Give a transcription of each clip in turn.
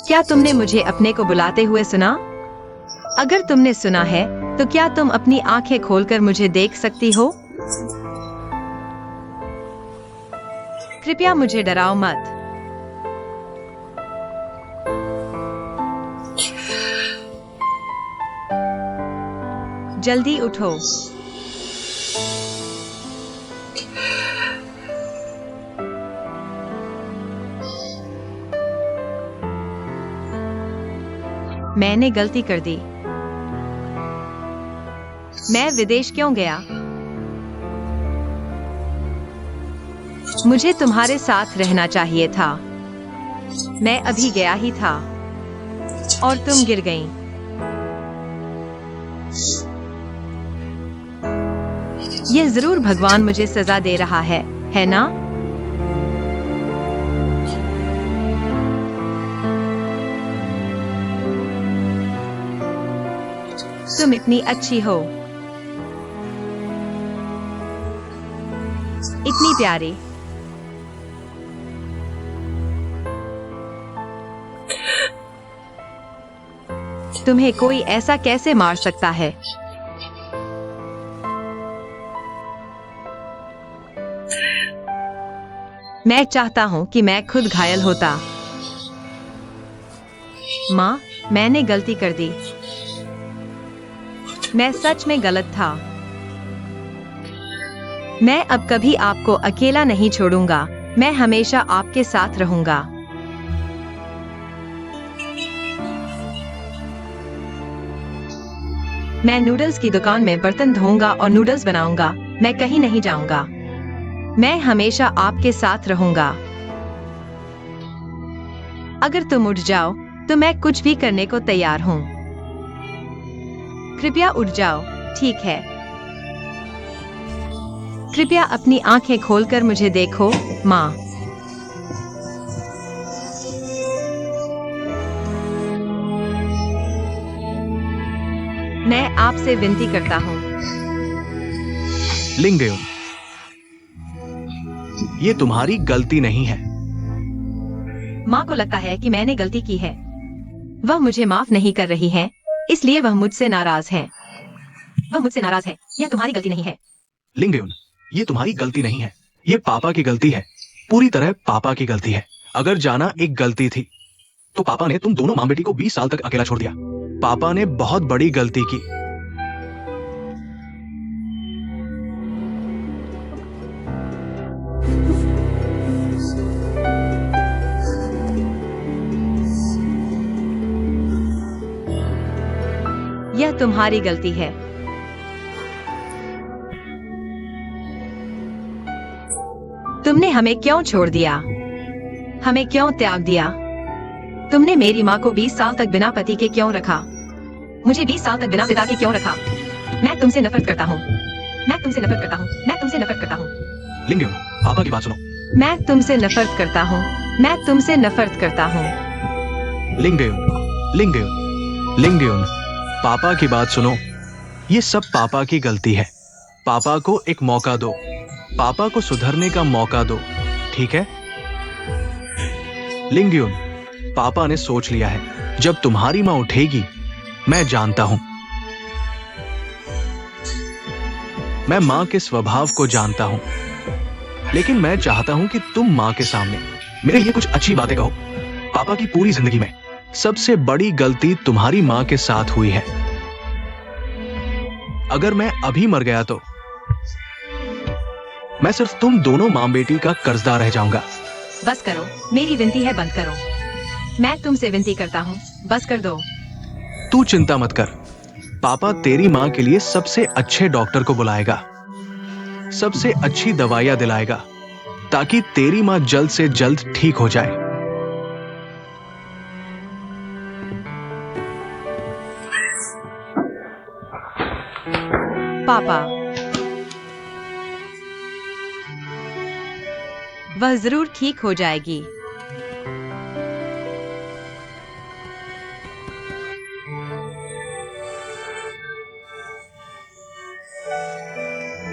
क्या तुमने मुझे अपने को बुलाते हुए सुना? अगर तुमने सुना है, तो क्या तुम अपनी आंखें खोलकर मुझे देख सकती हो? कृपया मुझे डराओ मत। जल्दी उठो। मैंने गलती कर दी। मैं विदेश क्यों गया? मुझे तुम्हारे साथ रहना चाहिए था। मैं अभी गया ही था और तुम गिर गईं। ये जरूर भगवान मुझे सजा दे रहा है ना? तुम इतनी अच्छी हो, इतनी प्यारी। तुम्हें कोई ऐसा कैसे मार सकता है? मैं चाहता हूं कि मैं खुद घायल होता। माँ, मैंने गलती कर दी। मैं सच में गलत था। मैं अब कभी आपको अकेला नहीं छोड़ूंगा। मैं हमेशा आपके साथ रहूंगा। मैं नूडल्स की दुकान में बर्तन धोऊंगा और नूडल्स बनाऊंगा। मैं कहीं नहीं जाऊंगा। मैं हमेशा आपके साथ रहूंगा। अगर तुम उठ जाओ, तो मैं कुछ भी करने को तैयार हूं। कृपया उठ जाओ, ठीक है? कृपया अपनी आंखें खोलकर मुझे देखो, माँ। मैं आपसे विनती करता हूँ। लिंगयुन, ये तुम्हारी गलती नहीं है। माँ को लगता है कि मैंने गलती की है। वह मुझे माफ नहीं कर रही है, इसलिए वह मुझसे नाराज है। वह मुझसे नाराज है। यह तुम्हारी गलती नहीं है। लिंगयुन, ये तुम्हारी गलती नहीं है। ये पापा की गलती है। पूरी तरह पापा की गलती है। अगर जाना एक गलती थी, तो पापा ने तुम दोनों मां बेटी को 20 साल तक अकेला छोड़ दिया। पापा ने बहुत बड़ी गलती की। यह तुम्हारी गलती है। तुमने हमें क्यों छोड़ दिया? हमें क्यों त्याग दिया? तुमने मेरी माँ को 20 साल तक बिना पति के क्यों रखा? मुझे 20 साल तक बिना पिता के क्यों रखा? मैं तुमसे नफरत करता हूँ। मैं तुमसे नफरत करता हूँ। मैं तुमसे नफरत करता हूँ। लिंगयुन, पापा की बात सुनो। मैं तुमसे नफरत करता हूँ। मैं तुमसे नफरत करता हूँ। लिंगयुन, लिंगयुन, लिंगयुन, पापा की बात सुनो। ये सब पापा की गलती है। पापा को एक मौका दो। पापा को सुधरने का मौका दो, ठीक है? लिंगयुन, पापा ने सोच लिया है। जब तुम्हारी मां उठेगी, मैं जानता हूं। मैं मां के स्वभाव को जानता हूं, लेकिन मैं चाहता हूं कि तुम मां के सामने मेरे लिए कुछ अच्छी बातें कहो। पापा की पूरी जिंदगी में सबसे बड़ी गलती तुम्हारी मां के साथ हुई है। अगर मैं अभी मर गया तो मैं सिर्फ तुम दोनों मां बेटी का कर्जदार रह जाऊंगा। बस करो, मेरी विनती है, बंद करो। मैं तुमसे विनती करता हूँ, बस कर दो। तू चिंता मत कर। पापा तेरी मां के लिए सबसे अच्छे डॉक्टर को बुलाएगा, सबसे अच्छी दवाइयां दिलाएगा, ताकि तेरी मां जल्द से जल्द ठीक हो जाए। पापा, वह जरूर ठीक हो जाएगी।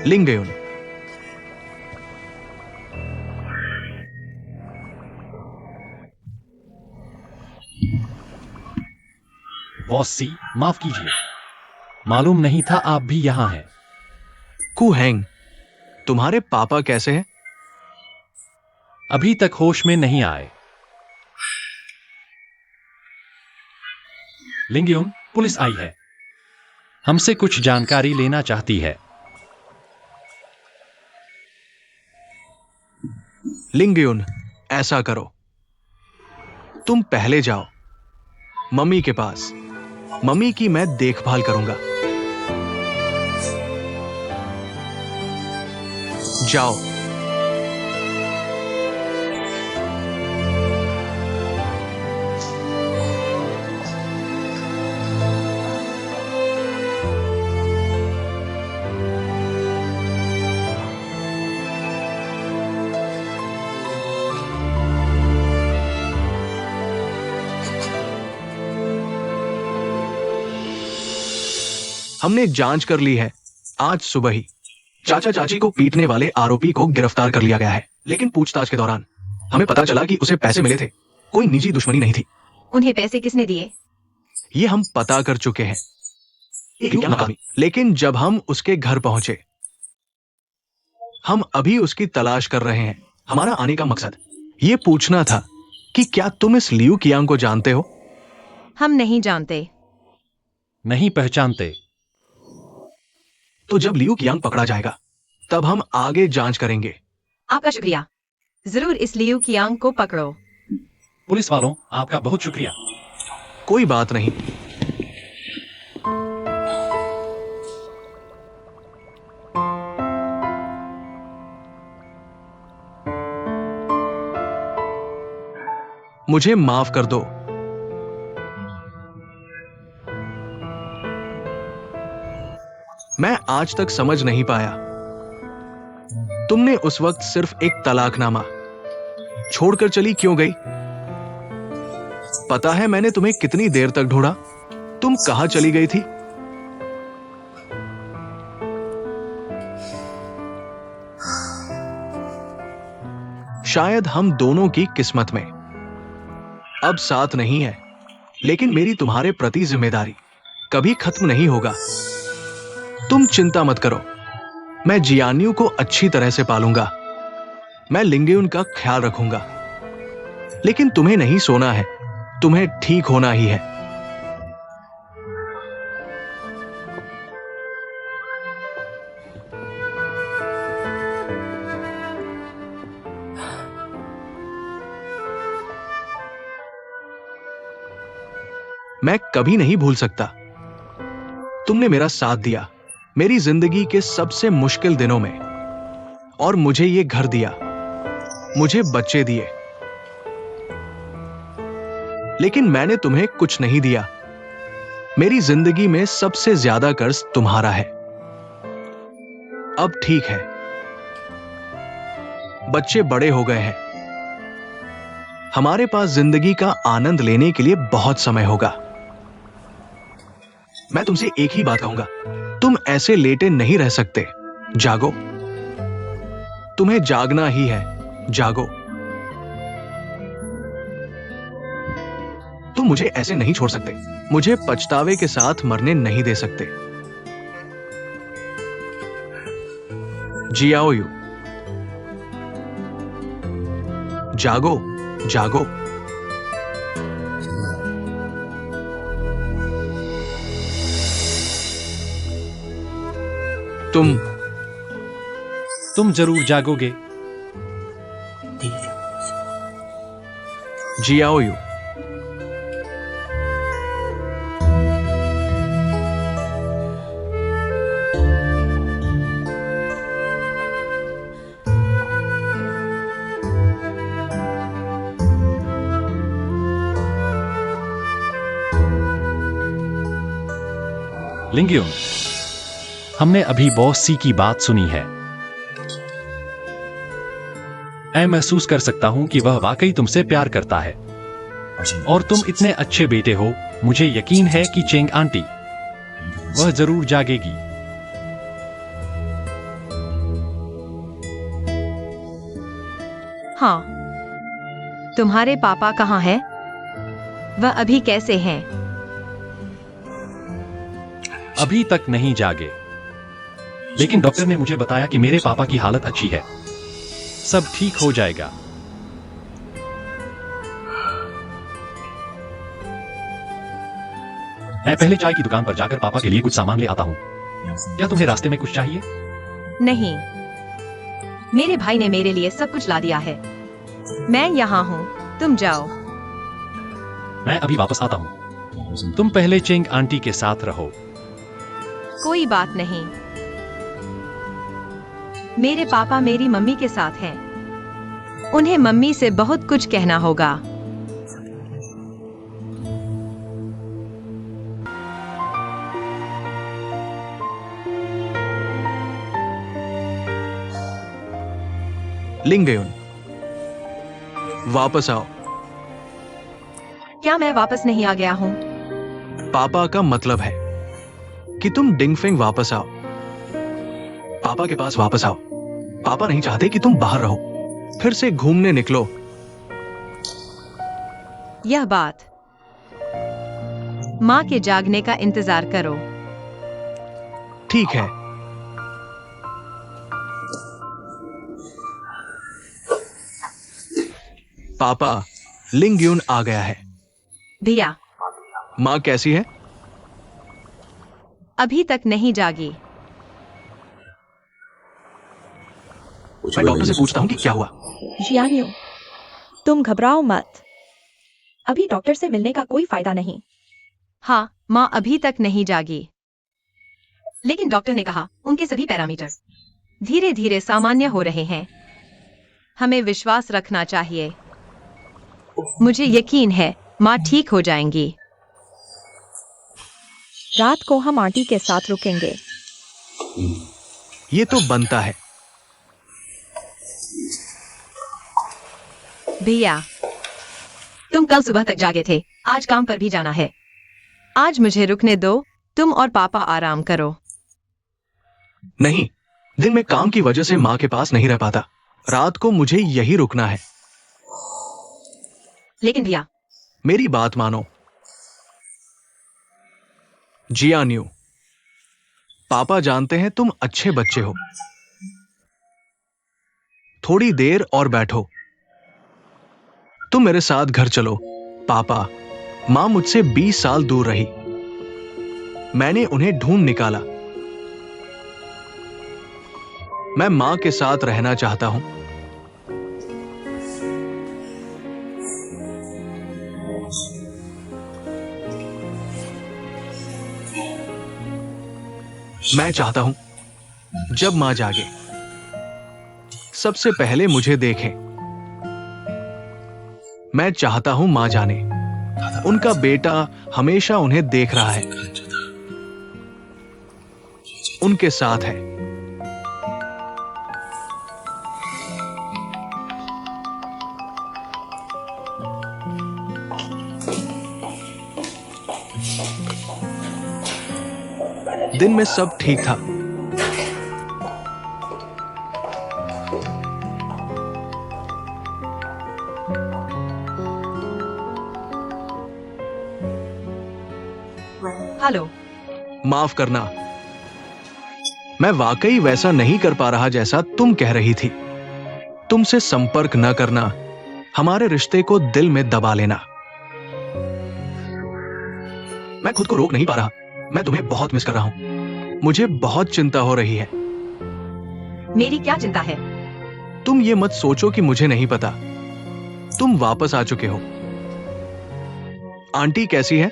लिंगयुन, बॉस सी, माफ कीजिए, मालूम नहीं था आप भी यहाँ हैं। कू हैंग, तुम्हारे पापा कैसे हैं? अभी तक होश में नहीं आए। लिंगयुन, पुलिस आई है, हमसे कुछ जानकारी लेना चाहती है। लिंगयुन, ऐसा करो, तुम पहले जाओ मम्मी के पास। मम्मी की मैं देखभाल करूंगा। जाओ। हमने जांच कर ली है। आज सुबह ही चाचा चाची को पीटने वाले आरोपी को गिरफ्तार कर लिया गया है, लेकिन पूछताछ के दौरान हमें पता चला कि उसे पैसे मिले थे। कोई निजी दुश्मनी नहीं थी। उन्हें पैसे किसने दिए? ये हम पता कर चुके हैं। लेकिन जब हम उसके घर पहुंचे, हम अभी उसकी तलाश कर रहे हैं। हमारा आने का मकसद ये पूछना था कि क्या तुम इस लियू कियांग को जानते हो? हम नहीं जानते। नहीं पहचानते। तो जब लियू कियांग पकड़ा जाएगा तब हम आगे जांच करेंगे। आपका शुक्रिया। जरूर इस लियू कियांग को पकड़ो। पुलिस वालों, आपका बहुत शुक्रिया। कोई बात नहीं। मुझे माफ कर दो। मैं आज तक समझ नहीं पाया, तुमने उस वक्त सिर्फ एक तलाकनामा छोड़कर चली क्यों गई? पता है मैंने तुम्हें कितनी देर तक ढूंढा। तुम कहां चली गई थी? शायद हम दोनों की किस्मत में अब साथ नहीं है, लेकिन मेरी तुम्हारे प्रति जिम्मेदारी कभी खत्म नहीं होगा। तुम चिंता मत करो, मैं जियान्यू को अच्छी तरह से पालूंगा। मैं लिंगयुन का ख्याल रखूंगा। लेकिन तुम्हें नहीं सोना है, तुम्हें ठीक होना ही है। मैं कभी नहीं भूल सकता, तुमने मेरा साथ दिया मेरी जिंदगी के सबसे मुश्किल दिनों में, और मुझे ये घर दिया, मुझे बच्चे दिए। लेकिन मैंने तुम्हें कुछ नहीं दिया। मेरी जिंदगी में सबसे ज्यादा कर्ज तुम्हारा है। अब ठीक है, बच्चे बड़े हो गए हैं, हमारे पास जिंदगी का आनंद लेने के लिए बहुत समय होगा। मैं तुमसे एक ही बात कहूंगा, तुम ऐसे लेटे नहीं रह सकते। जागो, तुम्हें जागना ही है। जागो। तुम मुझे ऐसे नहीं छोड़ सकते, मुझे पछतावे के साथ मरने नहीं दे सकते। जियाओयू, जागो, जागो। तुम जरूर जागोगे। जियाओयू, लिंगयुन, हमने अभी बॉस सी की बात सुनी है। मैं महसूस कर सकता हूं कि वह वाकई तुमसे प्यार करता है, और तुम इतने अच्छे बेटे हो। मुझे यकीन है कि चेंग आंटी वह जरूर जागेगी। हाँ, तुम्हारे पापा कहाँ हैं? वह अभी कैसे हैं? अभी तक नहीं जागे, लेकिन डॉक्टर ने मुझे बताया कि मेरे पापा की हालत अच्छी है, सब ठीक हो जाएगा। मैं पहले चाय की दुकान पर जाकर पापा के लिए कुछ सामान ले आता हूँ। क्या तुम्हें रास्ते में कुछ चाहिए? नहीं, मेरे भाई ने मेरे लिए सब कुछ ला दिया है। मैं यहाँ हूँ, तुम जाओ। मैं अभी वापस आता हूँ। तुम पहले चेंग आंटी के साथ रहो। कोई बात नहीं, मेरे पापा मेरी मम्मी के साथ हैं। उन्हें मम्मी से बहुत कुछ कहना होगा। लिंगयुन, वापस आओ। क्या मैं वापस नहीं आ गया हूँ? पापा का मतलब है कि तुम डिंगफेंग वापस आओ। पापा के पास वापस आओ। पापा नहीं चाहते कि तुम बाहर रहो। फिर से घूमने निकलो। यह बात, माँ के जागने का इंतजार करो। ठीक है। पापा, लिंगयुन आ गया है। भैया, माँ कैसी है? अभी तक नहीं जागी। मैं डॉक्टर से पूछता हूँ कि क्या हुआ। जियानियो, तुम घबराओ मत। अभी डॉक्टर से मिलने का कोई फायदा नहीं। हाँ, माँ अभी तक नहीं जागी, लेकिन डॉक्टर ने कहा उनके सभी पैरामीटर धीरे धीरे सामान्य हो रहे हैं। हमें विश्वास रखना चाहिए। मुझे यकीन है माँ ठीक हो जाएंगी। रात को हम आंटी के साथ रुकेंगे। ये तो बनता है। भैया, तुम कल सुबह तक जागे थे। आज काम पर भी जाना है। आज मुझे रुकने दो। तुम और पापा आराम करो। नहीं, दिन में काम की वजह से माँ के पास नहीं रह पाता। रात को मुझे यही रुकना है। लेकिन भैया, मेरी बात मानो। जियान्यू, पापा जानते हैं तुम अच्छे बच्चे हो। थोड़ी देर और बैठो। तुम मेरे साथ घर चलो। पापा, मां मुझसे 20 साल दूर रही। मैंने उन्हें ढूंढ निकाला। मैं मां के साथ रहना चाहता हूं। मैं चाहता हूं जब मां जागे, सबसे पहले मुझे देखें। मैं चाहता हूं मां जाने। उनका बेटा हमेशा उन्हें देख रहा है, उनके साथ है। दिन में सब ठीक था। हेलो। माफ करना, मैं वाकई वैसा नहीं कर पा रहा जैसा तुम कह रही थी। तुमसे संपर्क न करना, हमारे रिश्ते को दिल में दबा लेना। मैं खुद को रोक नहीं पा रहा। मैं तुम्हें बहुत मिस कर रहा हूं। मुझे बहुत चिंता हो रही है। मेरी क्या चिंता है? तुम ये मत सोचो कि मुझे नहीं पता। तुम वापस आ चुके हो। आंटी कैसी है?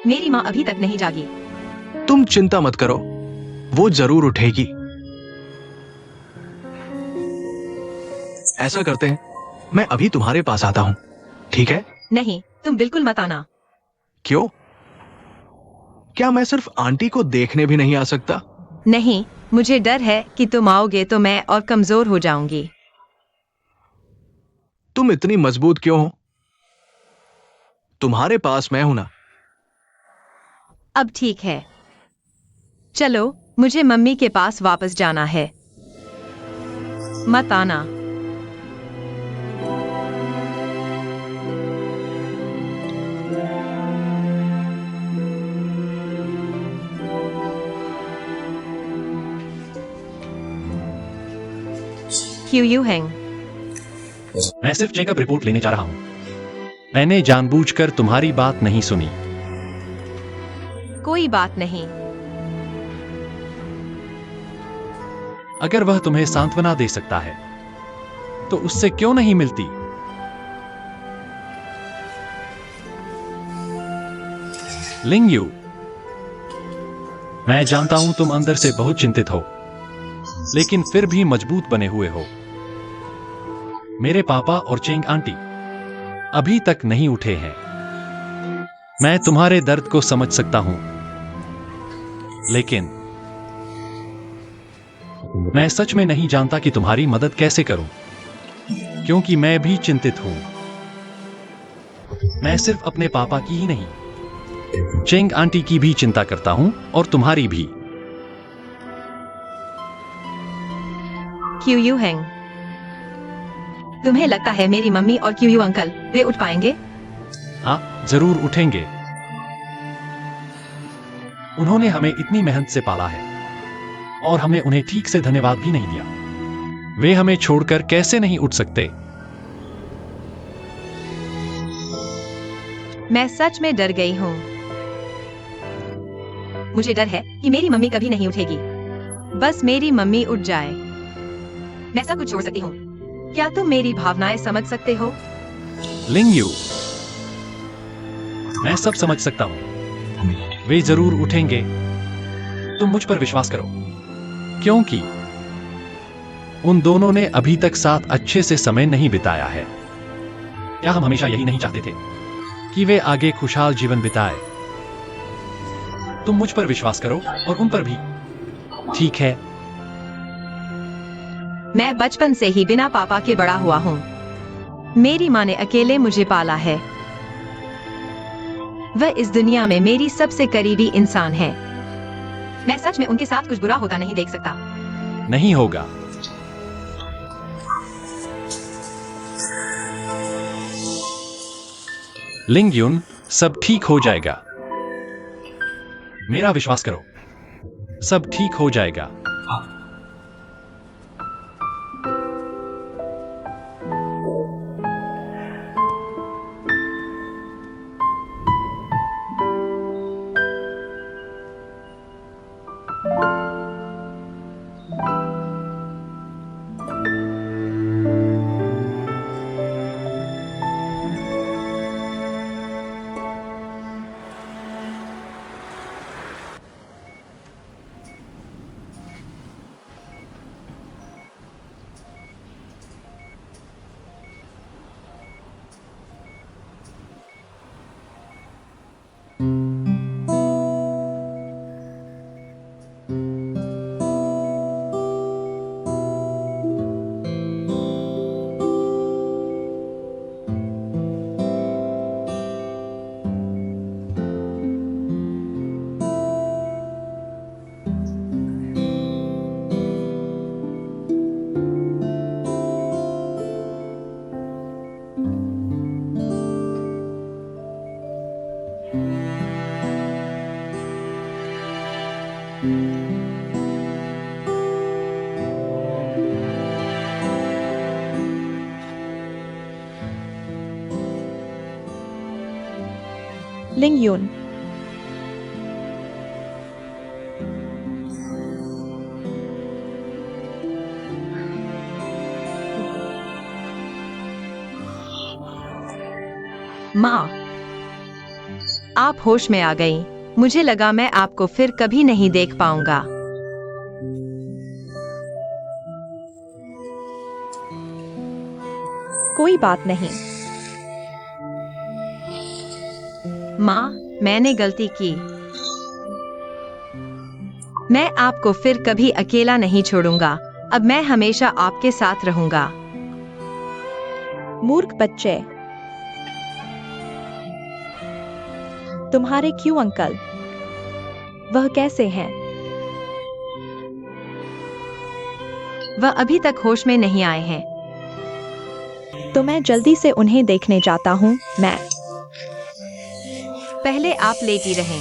मेरी माँ अभी तक नहीं जागी। तुम चिंता मत करो, वो जरूर उठेगी। ऐसा करते हैं, मैं अभी तुम्हारे पास आता हूं, ठीक है? नहीं, तुम बिल्कुल मत आना। क्यों? क्या मैं सिर्फ आंटी को देखने भी नहीं आ सकता? नहीं, मुझे डर है कि तुम आओगे तो मैं और कमजोर हो जाऊंगी। तुम इतनी मजबूत क्यों हो? तुम्हारे पास मैं हूं ना। अब ठीक है, चलो, मुझे मम्मी के पास वापस जाना है। मत आना। क्यू यू हैंग, मैं सिर्फ चेकअप रिपोर्ट लेने जा रहा हूं। मैंने जानबूझकर तुम्हारी बात नहीं सुनी। कोई बात नहीं। अगर वह तुम्हें सांत्वना दे सकता है तो उससे क्यों नहीं मिलती? लिंग यू, मैं जानता हूं तुम अंदर से बहुत चिंतित हो, लेकिन फिर भी मजबूत बने हुए हो। मेरे पापा और चेंग आंटी अभी तक नहीं उठे हैं। मैं तुम्हारे दर्द को समझ सकता हूं, लेकिन मैं सच में नहीं जानता कि तुम्हारी मदद कैसे करूं, क्योंकि मैं भी चिंतित हूं। मैं सिर्फ अपने पापा की ही नहीं, चेंग आंटी की भी चिंता करता हूं और तुम्हारी भी। क्यू यू हैंग, तुम्हें लगता है मेरी मम्मी और क्यू यू अंकल वे उठ पाएंगे? हाँ, जरूर उठेंगे। उन्होंने हमें इतनी मेहनत से पाला है और हमने उन्हें ठीक से धन्यवाद भी नहीं दिया। वे हमें छोड़कर कैसे नहीं उठ सकते? मैं सच में डर गई हूँ। मुझे डर है कि मेरी मम्मी कभी नहीं उठेगी। बस मेरी मम्मी उठ जाए, मैं सब कुछ छोड़ सकती हूँ। क्या तुम मेरी भावनाएं समझ सकते हो? लिंग यू, मैं सब समझ सकता हूं। वे जरूर उठेंगे। तुम मुझ पर विश्वास करो, क्योंकि उन दोनों ने अभी तक साथ अच्छे से समय नहीं बिताया है। क्या हम हमेशा यही नहीं चाहते थे कि वे आगे खुशहाल जीवन बिताए? तुम मुझ पर विश्वास करो और उन पर भी, ठीक है? मैं बचपन से ही बिना पापा के बड़ा हुआ हूँ। मेरी माँ ने अकेले मुझे पाला है। वह इस दुनिया में मेरी सबसे करीबी इंसान है। मैं सच में उनके साथ कुछ बुरा होता नहीं देख सकता। नहीं होगा। लिंग यून, सब ठीक हो जाएगा। मेरा विश्वास करो, सब ठीक हो जाएगा। लिंग यून, माँ, आप होश में आ गई। मुझे लगा मैं आपको फिर कभी नहीं देख पाऊंगा। कोई बात नहीं। माँ, मैंने गलती की। मैं आपको फिर कभी अकेला नहीं छोड़ूंगा। अब मैं हमेशा आपके साथ रहूंगा। मूर्ख बच्चे, तुम्हारे क्यों अंकल, वह कैसे हैं? वह अभी तक होश में नहीं आए हैं। तो मैं जल्दी से उन्हें देखने जाता हूँ। मैं पहले आप लेटी रहें।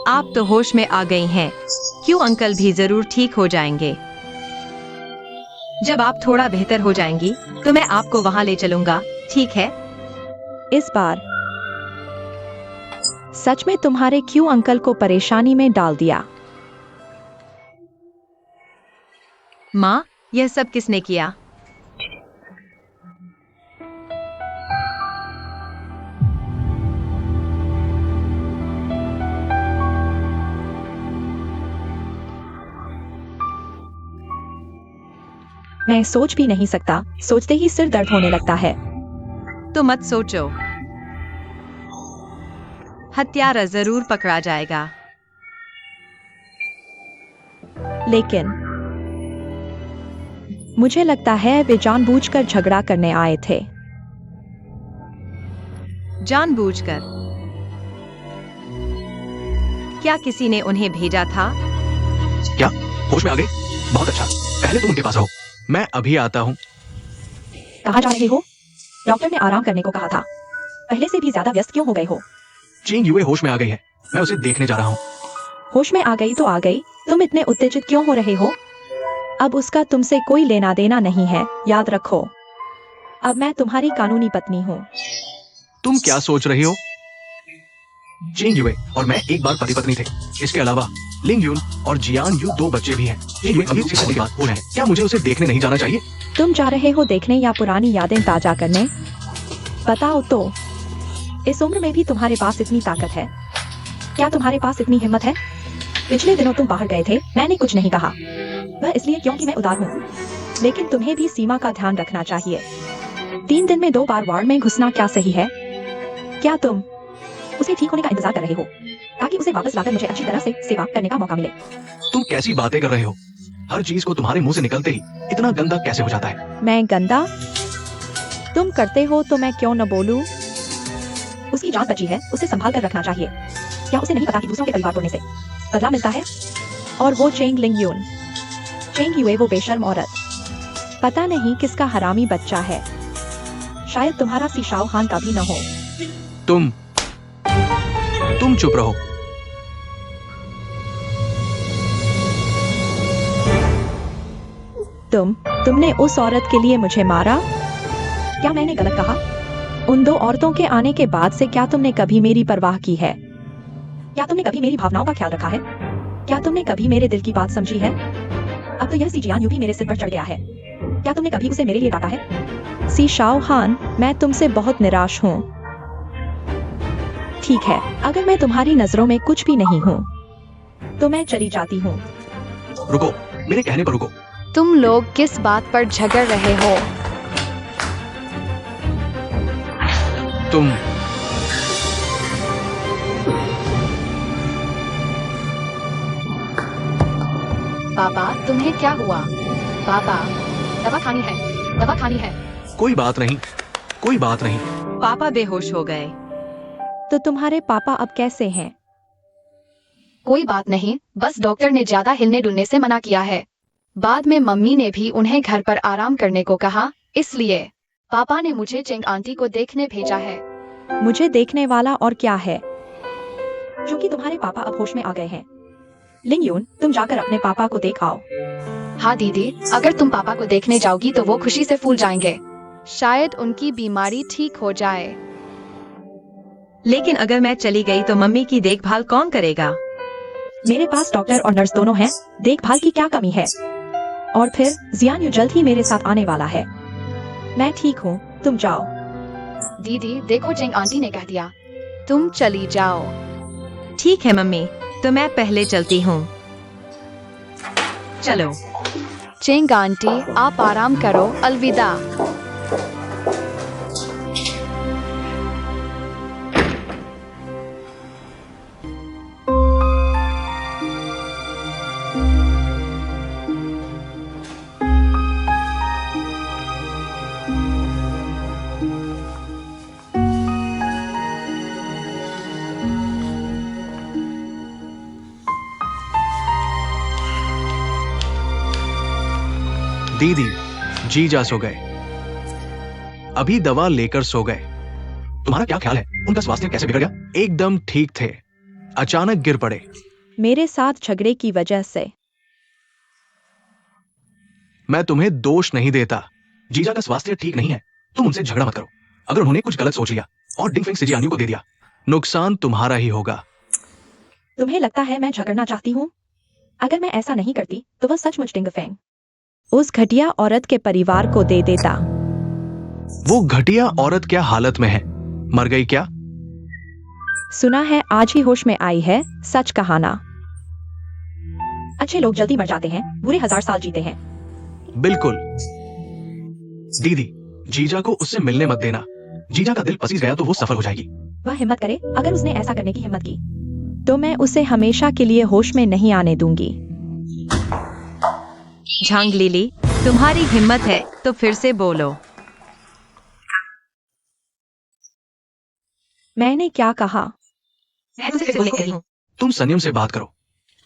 आप तो होश में आ गई हैं। क्यों अंकल भी जरूर ठीक हो जाएंगे। जब आप थोड़ा बेहतर हो जाएंगी तो मैं आपको वहाँ ले चलूंगा, ठीक है? इस बार सच में तुम्हारे क्यों अंकल को परेशानी में डाल दिया? माँ, यह सब किसने किया? मैं सोच भी नहीं सकता, सोचते ही सिर दर्द होने लगता है। तो मत सोचो, हत्यारा जरूर पकड़ा जाएगा। लेकिन मुझे लगता है वे जानबूझकर झगड़ा करने आए थे। जानबूझकर? क्या किसी ने उन्हें भेजा था? क्या होश में आ गई? बहुत अच्छा, पहले तुम उनके पास रहो, मैं अभी आता हूँ। कहाँ जा रहे हो? डॉक्टर ने आराम करने को कहा था। पहले से भी ज्यादा व्यस्त क्यों हो गए हो? चेंग युए होश में आ गई है, मैं उसे देखने जा रहा हूँ। होश में आ गई तो आ गई, तुम इतने उत्तेजित क्यों हो रहे हो? अब उसका तुमसे कोई लेना देना नहीं है, याद रखो। अब मैं तुम्हारी कानूनी पत्नी हूँ। तुम क्या सोच रही हो? चेंग युए और मैं एक बार पति पत्नी थे। इसके अलावा लिंग यून और जियान यू 2 बच्चे भी हैं। चेंग युए अभी 6 साल की बात हो रहे हैं, क्या मुझे उसे देखने नहीं जाना चाहिए? तुम जा रहे हो देखने या पुरानी यादें ताजा करने? बताओ तो, इस उम्र में भी तुम्हारे पास इतनी ताकत है? क्या तुम्हारे पास इतनी हिम्मत है? पिछले दिनों तुम बाहर गए थे, मैंने कुछ नहीं कहा, वह इसलिए क्योंकि मैं उदार हूँ। लेकिन तुम्हें भी सीमा का ध्यान रखना चाहिए। 3 दिन में 2 बार वार्ड में घुसना क्या सही है? क्या तुम उसे ठीक होने का इंतजार कर रहे हो ताकि उसे वापस लाकर मुझे अच्छी तरह से सेवा करने का मौका मिले? तुम कैसी बातें कर रहे हो? हर चीज को तुम्हारे मुंह से निकलते ही इतना गंदा कैसे हो जाता है? मैं गंदा? तुम करते हो तो मैं क्यों न बोलूं? उसकी जान बची है, उसे संभाल कर रखना चाहिए। क्या उसे नहीं पता कि दूसरों के परिवार तोड़ने से बदला मिलता है? और वो चेंग लिंग यून, चेंग युए वो बेशर्म औरत, पता नहीं किसका हरामी बच्चा है। शायद तुम्हारा सी शाओ हान का भी न हो। तुम चुप रहो। तुमने उस औरत के लिए मुझे मारा? क्या मैंने गलत कहा? उन 2 औरतों के आने के बाद से क्या तुमने कभी मेरी परवाह की है? क्या तुमने कभी मेरी भावनाओं का ख्याल रखा है? क्या तुमने कभी मेरे दिल की बात समझी है? अब तो यह सी जियान यू भी मेरे सिर पर चढ़ गया है। क्या तुमने कभी उसे मेरे लिए डांटा है? सी शाओ हान, मैं तुमसे बहुत निराश हूँ। ठीक है, अगर मैं तुम्हारी नजरों में कुछ भी नहीं हूँ तो मैं चली जाती हूँ। रुको, मेरे कहने पर रुको। तुम लोग किस बात पर झगड़ रहे हो? तुम पापा, तुम्हें क्या हुआ? पापा, दवा खानी है, दवा खानी है। कोई बात नहीं, कोई बात नहीं। पापा बेहोश हो गए। तो तुम्हारे पापा अब कैसे हैं? कोई बात नहीं, बस डॉक्टर ने ज्यादा हिलने डुलने से मना किया है। बाद में मम्मी ने भी उन्हें घर पर आराम करने को कहा, इसलिए पापा ने मुझे चेंग आंटी को देखने भेजा है। मुझे देखने वाला और क्या है? क्योंकि तुम्हारे पापा अब होश में आ गए हैं। लिंग यून, तुम जाकर अपने पापा को देख आओ। हाँ दीदी, अगर तुम पापा को देखने जाओगी तो वो खुशी से फूल जाएंगे। शायद उनकी बीमारी ठीक हो जाए। लेकिन अगर मैं चली गई तो मम्मी की देखभाल कौन करेगा? मेरे पास डॉक्टर और नर्स दोनों हैं, देखभाल की क्या कमी है? और फिर जियान यू जल्द ही मेरे साथ आने वाला है। मैं ठीक हूँ, तुम जाओ। दीदी देखो, चेंग आंटी ने कह दिया तुम चली जाओ। ठीक है मम्मी, तो मैं पहले चलती हूँ। चलो। चेंग आंटी, आप आराम करो, अलविदा। दीदी जीजा सो गए, अभी दवा लेकर सो गए। तुम्हारा क्या ख्याल है, उनका स्वास्थ्य कैसे बिगड़ गया? एकदम ठीक थे, अचानक गिर पड़े। मेरे साथ झगड़े की वजह से। मैं तुम्हें दोष नहीं देता। जीजा का स्वास्थ्य ठीक नहीं है, तुम उनसे झगड़ा मत करो। अगर उन्होंने कुछ गलत सोच लिया और डिंगफिंग से जियान्यू को दे दिया, नुकसान तुम्हारा ही होगा। तुम्हें लगता है मैं झगड़ना चाहती हूँ? अगर मैं ऐसा नहीं करती तो वह सचमुच डिंगफेंग उस घटिया औरत के परिवार को दे देता। वो घटिया औरत क्या हालत में है? मर गई क्या? सुना है आज ही होश में आई है, सच कहाना। अच्छे लोग जल्दी मर जाते हैं, बुरे 1000 साल जीते हैं। बिल्कुल। दीदी, जीजा को उससे मिलने मत देना। जीजा का दिल पसीज गया तो वो सफल हो जाएगी। वह हिम्मत करे, अगर उसने ऐसा करने की हिम्मत की तो मैं उसे हमेशा के लिए होश में नहीं आने दूंगी। झांग लिली, तुम्हारी हिम्मत है तो फिर से बोलो। मैंने क्या कहा? मैं तुमसे बोलने कह रही हूँ। तुम संयम से बात करो।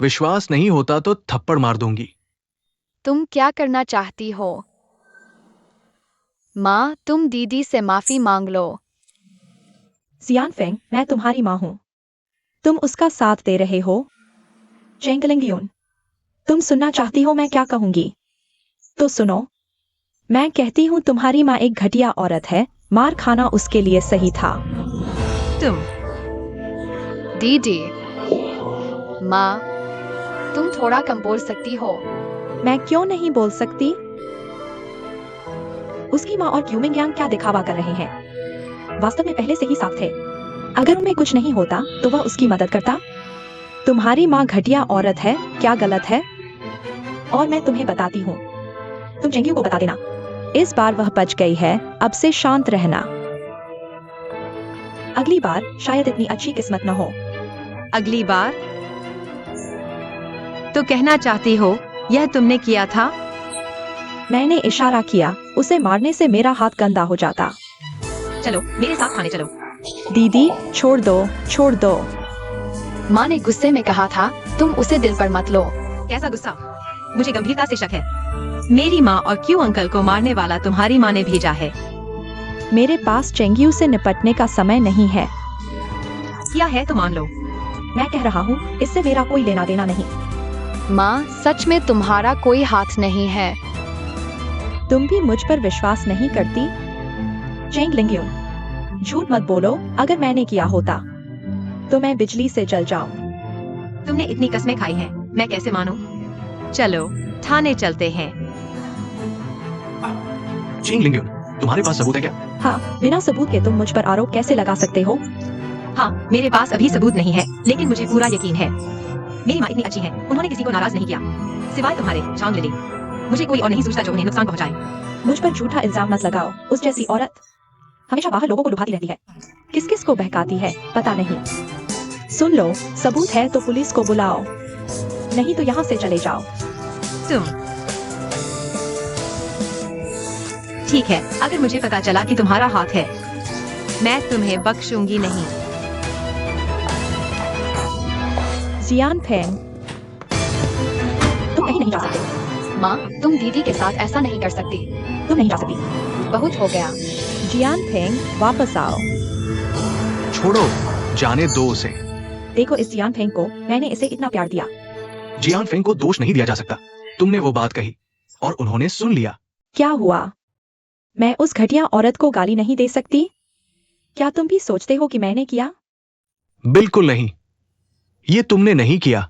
विश्वास नहीं होता तो थप्पड़ मार दूंगी। तुम क्या करना चाहती हो? माँ, तुम दीदी से माफी मांग लो। जियानफेंग, मैं तुम्हारी माँ हूँ। तुम उसका साथ दे रहे हो। चेंगलिंगयून, तुम सुनना चाहती हो मैं क्या कहूंगी? तो सुनो। मैं कहती हूँ तुम्हारी माँ एक घटिया औरत है, मार खाना उसके लिए सही था। तुम दीदी, माँ, तुम थोड़ा कम बोल सकती हो। मैं क्यों नहीं बोल सकती? उसकी माँ और क्यूमिंग क्या दिखावा कर रहे हैं? वास्तव में पहले से ही साफ थे। अगर उनमें कुछ नहीं होता तो वह उसकी मदद करता। तुम्हारी माँ घटिया औरत है, क्या गलत है? और मैं तुम्हें बताती हूँ, तुम चेंग्यू को बता देना। इस बार वह बच गई है, अब से शांत रहना। अगली बार शायद इतनी अच्छी किस्मत न हो। अगली बार? तो कहना चाहती हो यह तुमने किया था? मैंने इशारा किया, उसे मारने से मेरा हाथ गंदा हो जाता। चलो मेरे साथ खाने चलो। दीदी, छोड़ दो, छोड़ दो। माँ ने गुस्से में कहा था, तुम उसे दिल पर मत लो। कैसा गुस्सा? मुझे गंभीरता से शक है। मेरी माँ और क्यू अंकल को मारने वाला तुम्हारी माँ ने भेजा है। मेरे पास चेंग्यू से निपटने का समय नहीं है। क्या है तो मान लो। मैं कह रहा हूँ, इससे मेरा कोई लेना देना नहीं। माँ, सच में तुम्हारा कोई हाथ नहीं है। तुम भी मुझ पर विश्वास नहीं करती? चेंगलिंगयू, झूठ मत बोलो। अगर मैंने किया होता तो मैं बिजली से जल जाऊं। तुमने इतनी कस्में खाई हैं, मैं कैसे मानूं? चलो थाने चलते हैं। चेंगलिंगयून, तुम्हारे पास सबूत है क्या? हाँ, बिना सबूत के तुम मुझ पर आरोप कैसे लगा सकते हो? हाँ, मेरे पास अभी सबूत नहीं है, लेकिन मुझे पूरा यकीन है। मेरी माँ इतनी अच्छी है, उन्होंने किसी को नाराज नहीं किया, सिवाय तुम्हारे, झांग लिली। मुझे कोई और नहीं सोचता जो उन्हें नुकसान पहुंचाए। मुझ पर झूठा इल्जाम मत लगाओ। उस जैसी औरत हमेशा बाहर लोगों को लुभाती रहती है। किस किस को बहकाती है पता नहीं। सुन लो, सबूत है तो पुलिस को बुलाओ, नहीं तो यहाँ से चले जाओ। तुम ठीक है, अगर मुझे पता चला कि तुम्हारा हाथ है, मैं तुम्हें बख्शूंगी नहीं। जियानफेंग, तुम कहीं नहीं जा सकते। माँ, तुम दीदी के साथ ऐसा नहीं कर सकती। तुम नहीं जा सकती। बहुत हो गया। जियानफेंग, वापस आओ। छोड़ो, जाने दो उसे। देखो इस जियानफेंग को, मैंने इसे इतना प्यार दिया। जियानफेंग को दोष नहीं दिया जा सकता। तुमने वो बात कही और उन्होंने सुन लिया। क्या हुआ? मैं उस घटिया औरत को गाली नहीं दे सकती? क्या तुम भी सोचते हो कि मैंने किया? बिल्कुल नहीं, ये तुमने नहीं किया।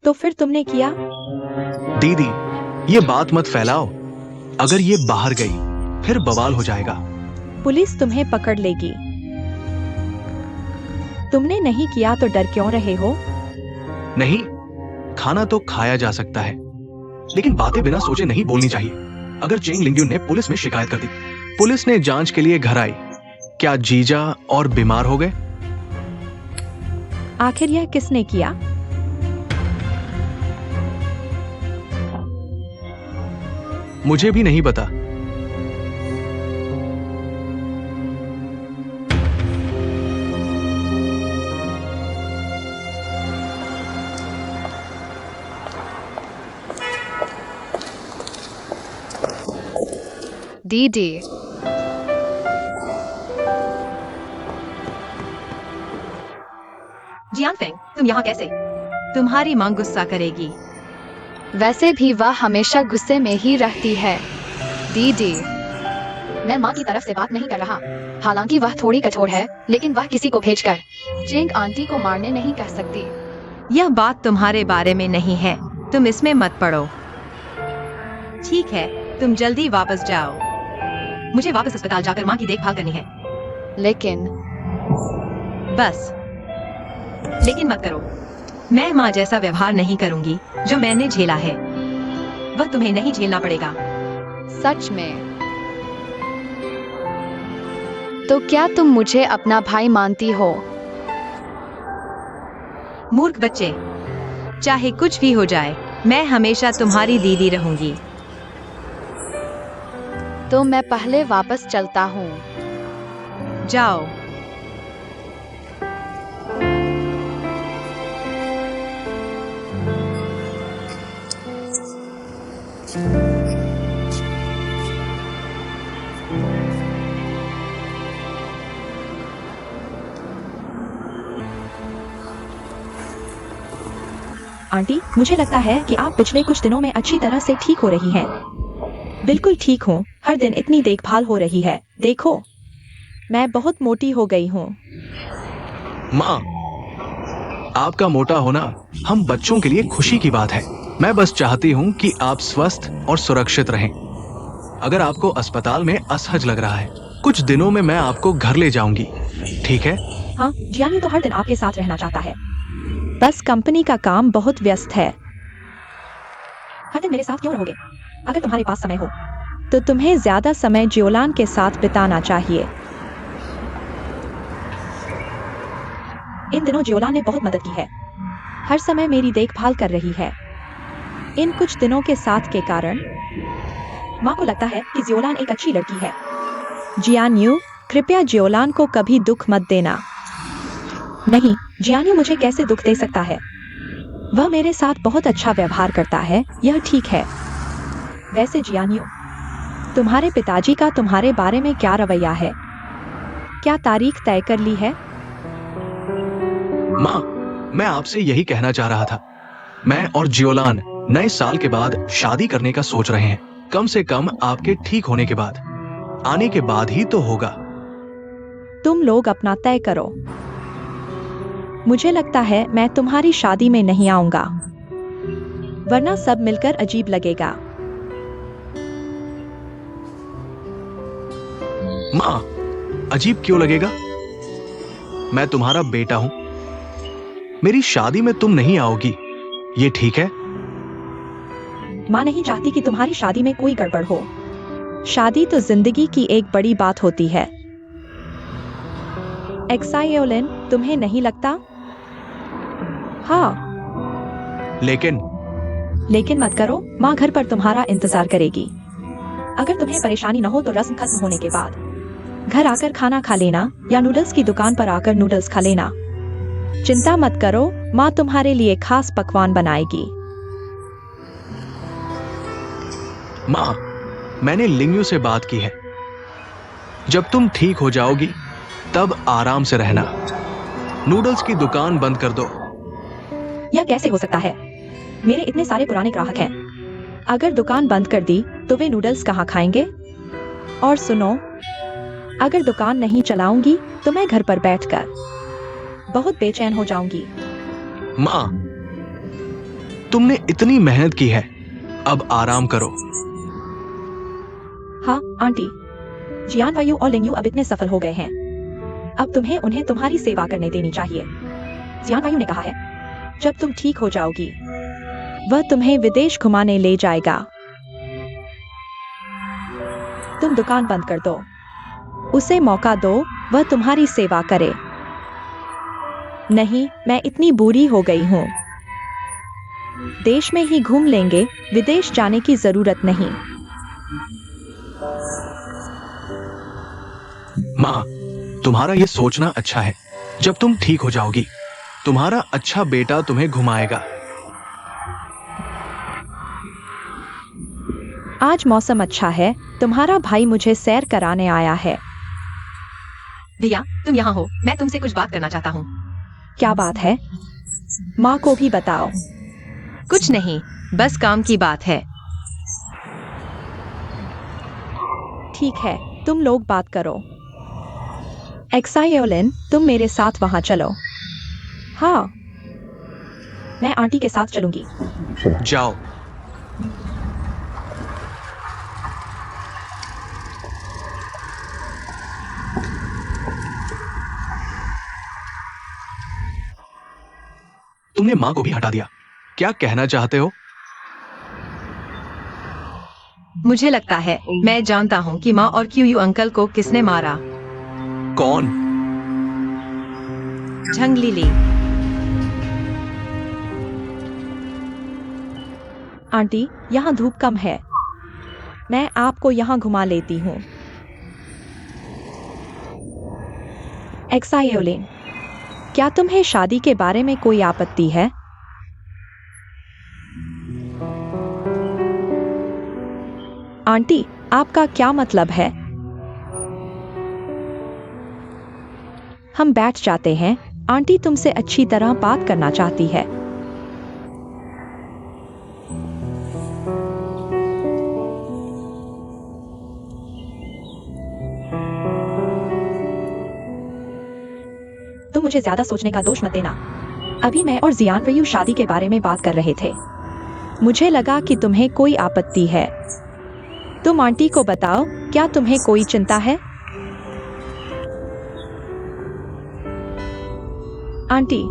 तो फिर तुमने किया? दीदी, ये बात मत फैलाओ। अगर ये बाहर गई फिर बवाल हो जाएगा। पुलिस तुम्हें पकड़ लेगी। तुमने नहीं किया तो डर क्यों रहे हो? नहीं, खाना तो खाया जा सकता है, लेकिन बातें बिना सोचे नहीं बोलनी चाहिए। अगर चेंगलिंगयू ने पुलिस में शिकायत कर दी, पुलिस ने जांच के लिए घर आई, क्या जीजा और बीमार हो गए? आखिर यह किसने किया? मुझे भी नहीं पता। दीदी, जियानफेंग, तुम यहाँ कैसे? तुम्हारी माँ गुस्सा करेगी। वैसे भी वह हमेशा गुस्से में ही रहती है। दीदी, मैं माँ की तरफ से बात नहीं कर रहा। हालांकि वह थोड़ी कठोर है, लेकिन वह किसी को भेजकर चिंग आंटी को मारने नहीं कह सकती। यह बात तुम्हारे बारे में नहीं है, तुम इसमें मत पड़ो। ठीक है, तुम जल्दी वापस जाओ। मुझे वापस अस्पताल जाकर माँ की देखभाल करनी है। लेकिन लेकिन मत करो। मैं माँ जैसा व्यवहार नहीं करूंगी जो मैंने झेला है। वह तुम्हें नहीं झेलना पड़ेगा। सच में? तो क्या तुम मुझे अपना भाई मानती हो? मूर्ख बच्चे, चाहे कुछ भी हो जाए, मैं हमेशा तुम्हारी दीदी रहूंगी। तो मैं पहले वापस चलता हूँ। जाओ। आंटी, मुझे लगता है कि आप पिछले कुछ दिनों में अच्छी तरह से ठीक हो रही हैं। बिल्कुल ठीक हूँ। हर दिन इतनी देखभाल हो रही है। देखो, मैं बहुत मोटी हो गई हूँ। माँ, आपका मोटा होना हम बच्चों के लिए खुशी की बात है। मैं बस चाहती हूँ कि आप स्वस्थ और सुरक्षित रहें। अगर आपको अस्पताल में असहज लग रहा है, कुछ दिनों में मैं आपको घर ले जाऊंगी, ठीक है? हाँ, जियानी तो हर दिन आपके साथ रहना चाहता है। बस कंपनी का काम बहुत व्यस्त है। हर दिन मेरे साथ क्यों रहोगे? अगर तुम्हारे पास समय हो तो तुम्हें ज्यादा समय जियोलान के साथ बिताना चाहिए। इन दिनों जियोलान ने बहुत मदद की है। हर समय मेरी देखभाल कर रही है। इन कुछ दिनों के साथ के कारण माँ को लगता है कि जियोलान एक अच्छी लड़की है। जियान्यू, कृपया जियोलान को कभी दुख मत देना। नहीं, जियान्यू मुझे कैसे दुख दे सकता है? वह मेरे साथ बहुत अच्छा व्यवहार करता है, यह ठीक है। वैसे जियान्यू, तुम्हारे पिताजी का तुम्हारे बारे में क्या रवैया है? क्या तारीख तय कर ली है? माँ, मैं आपसे यही कहना चाह रहा था। मैं और जियोलान नए साल के बाद शादी करने का सोच रहे हैं। कम से कम आपके ठीक होने के बाद। आने के बाद ही तो होगा। तुम लोग अपना तय करो। मुझे लगता है मैं तुम्हारी शादी में नहीं आऊंगा, वरना सब मिलकर अजीब लगेगा। माँ, अजीब क्यों लगेगा? मैं तुम्हारा बेटा हूं। मेरी शादी में तुम नहीं आओगी, ये ठीक है? माँ नहीं चाहती कि तुम्हारी शादी में कोई गड़बड़ हो। शादी तो जिंदगी की एक बड़ी बात होती है। एक्साइओलिन, तुम्हें नहीं लगता? हाँ। लेकिन मत करो। माँ घर पर तुम्हारा इंतजार करेगी। अगर तुम्हें परेशानी न हो तो रस्म खत्म होने के बाद घर आकर खाना खा लेना, या नूडल्स की दुकान पर आकर नूडल्स खा लेना। चिंता मत करो, माँ तुम्हारे लिए खास पकवान बनाएगी। माँ, मैंने लिंगयू से बात की है। जब तुम ठीक हो जाओगी तब आराम से रहना। नूडल्स की दुकान बंद कर दो। यह कैसे हो सकता है? मेरे इतने सारे पुराने ग्राहक हैं। अगर दुकान बंद कर दी तो वे नूडल्स कहाँ खाएंगे? और सुनो, अगर दुकान नहीं चलाऊंगी तो मैं घर पर बैठकर बहुत बेचैन हो जाऊंगी। माँ, तुमने इतनी मेहनत की है, अब आराम करो। हाँ आंटी, जियान वायु और लिंगयू अब इतने सफल हो गए हैं, अब तुम्हें उन्हें तुम्हारी सेवा करने देनी चाहिए। जियान वायु ने कहा है, जब तुम ठीक हो जाओगी वह तुम्हें विदेश घुमाने ले जाएगा। तुम दुकान बंद कर दो, उसे मौका दो, वह तुम्हारी सेवा करे। नहीं, मैं इतनी बुरी हो गई हूँ। देश में ही घूम लेंगे, विदेश जाने की जरूरत नहीं। माँ, तुम्हारा ये सोचना अच्छा है। जब तुम ठीक हो जाओगी, तुम्हारा अच्छा बेटा तुम्हें घुमाएगा। आज मौसम अच्छा है, तुम्हारा भाई मुझे सैर कराने आया है। भैया, तुम यहाँ हो, मैं तुमसे कुछ बात करना चाहता हूँ। क्या बात है? माँ को भी बताओ। कुछ नहीं, बस काम की बात है। ठीक है, तुम लोग बात करो। एक्सायोलिन, तुम मेरे साथ वहां चलो। हाँ, मैं आंटी के साथ चलूंगी। जाओ। तुमने माँ को भी हटा दिया। क्या कहना चाहते हो? मुझे लगता है मैं जानता हूँ कि माँ और क्यूयू अंकल को किसने मारा। कौन? झंग लिली। आंटी, यहाँ धूप कम है, मैं आपको यहाँ घुमा लेती हूँ। एक्सायोलिन, क्या तुम्हें शादी के बारे में कोई आपत्ति है? आंटी, आपका क्या मतलब है? हम बैठ जाते हैं, आंटी तुमसे अच्छी तरह बात करना चाहती है। तुम मुझे ज्यादा सोचने का दोष मत देना। अभी मैं और जियान वयू शादी के बारे में बात कर रहे थे। मुझे लगा कि तुम्हें कोई आपत्ति है। तुम आंटी को बताओ, क्या तुम्हें कोई चिंता है? आंटी,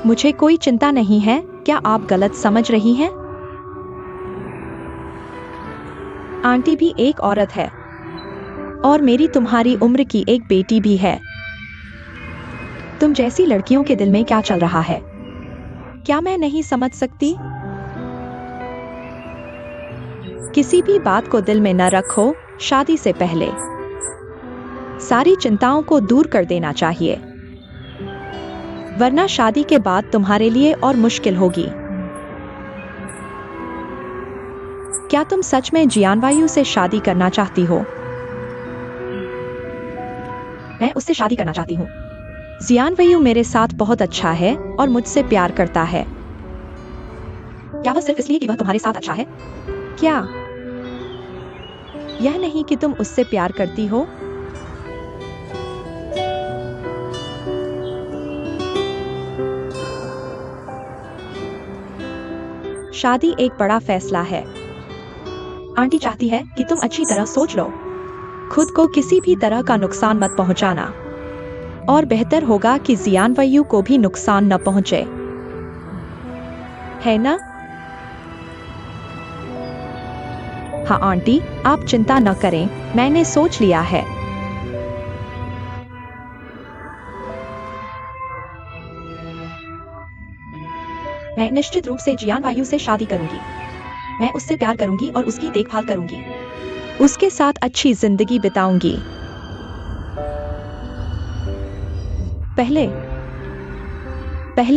मुझे कोई चिंता नहीं है, क्या आप गलत समझ रही हैं? आंटी भी एक औरत है और मेरी तुम्हारी उम्र की एक बेटी भी है। तुम जैसी लड़कियों के दिल में क्या चल रहा है, क्या मैं नहीं समझ सकती? किसी भी बात को दिल में न रखो। शादी से पहले सारी चिंताओं को दूर कर देना चाहिए, वरना शादी के बाद तुम्हारे लिए और मुश्किल होगी। क्या तुम सच में जियानवायु से शादी करना चाहती हो? मैं उससे शादी करना चाहती हूँ। जियानवायु मेरे साथ बहुत अच्छा है और मुझसे प्यार करता है। क्या वह सिर्फ इसलिए कि वह तुम्हारे साथ अच्छा है? क्या यह नहीं कि तुम उससे प्यार करती हो? शादी एक बड़ा फैसला है। आंटी चाहती है कि तुम अच्छी तरह सोच लो। खुद को किसी भी तरह का नुकसान मत पहुंचाना, और बेहतर होगा कि जियानवायु को भी नुकसान न पहुंचे, है ना? हाँ आंटी, आप चिंता न करें, मैंने सोच लिया है। मैं निश्चित रूप से जियानवायु से शादी करूंगी। मैं उससे प्यार करूंगी और उसकी देखभाल करूंगी। उसके साथ अच्छी जिंदगी बिताऊंगी। पहले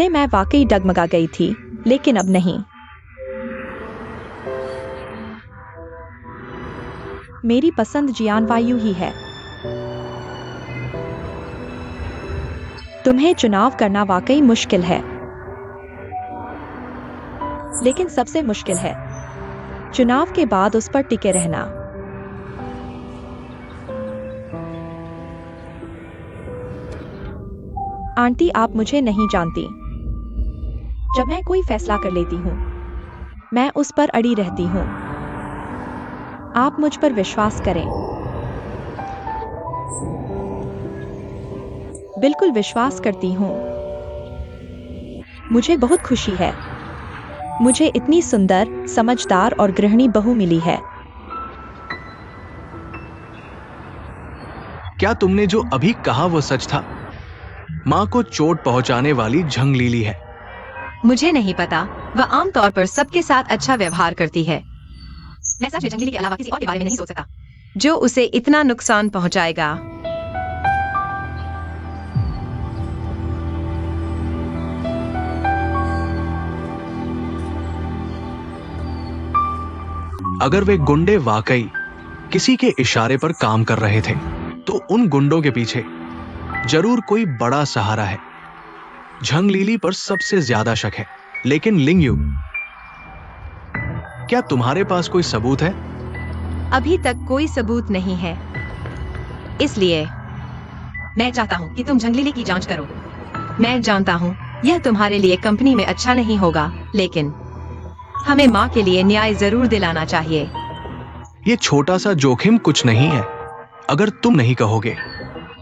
मैं वाकई डगमगा गई थी, लेकिन अब नहीं। मेरी पसंद जियानवायु ही है। तुम्हें चुनाव करना वाकई मुश्किल है, लेकिन सबसे मुश्किल है चुनाव के बाद उस पर टिके रहना। आंटी, आप मुझे नहीं जानती। जब मैं कोई फैसला कर लेती हूँ, मैं उस पर अड़ी रहती हूँ। आप मुझ पर विश्वास करें। बिल्कुल विश्वास करती हूँ। मुझे बहुत खुशी है। मुझे इतनी सुंदर, समझदार और गृहिणी बहू मिली है। क्या तुमने जो अभी कहा वो सच था? माँ को चोट पहुंचाने वाली झंग लीली है। मुझे नहीं पता, वह आमतौर पर सबके साथ अच्छा व्यवहार करती है। मैं सच में जंगली के अलावा किसी और के बारे में नहीं सोच सकता जो उसे इतना नुकसान पहुंचाएगा। अगर वे गुंडे वाकई किसी के इशारे पर काम कर रहे थे, तो उन गुंडों के पीछे जरूर कोई बड़ा सहारा है। झंग लीली पर सबसे ज्यादा शक है, लेकिन लिंग यू क्या तुम्हारे पास कोई सबूत है? अभी तक कोई सबूत नहीं है, इसलिए मैं चाहता हूँ कि तुम झंगलीली की जांच करो। मैं जानता हूँ यह तुम्हारे लिए कंपनी में अच्छा नहीं होगा, लेकिन हमें माँ के लिए न्याय जरूर दिलाना चाहिए। ये छोटा सा जोखिम कुछ नहीं है। अगर तुम नहीं कहोगे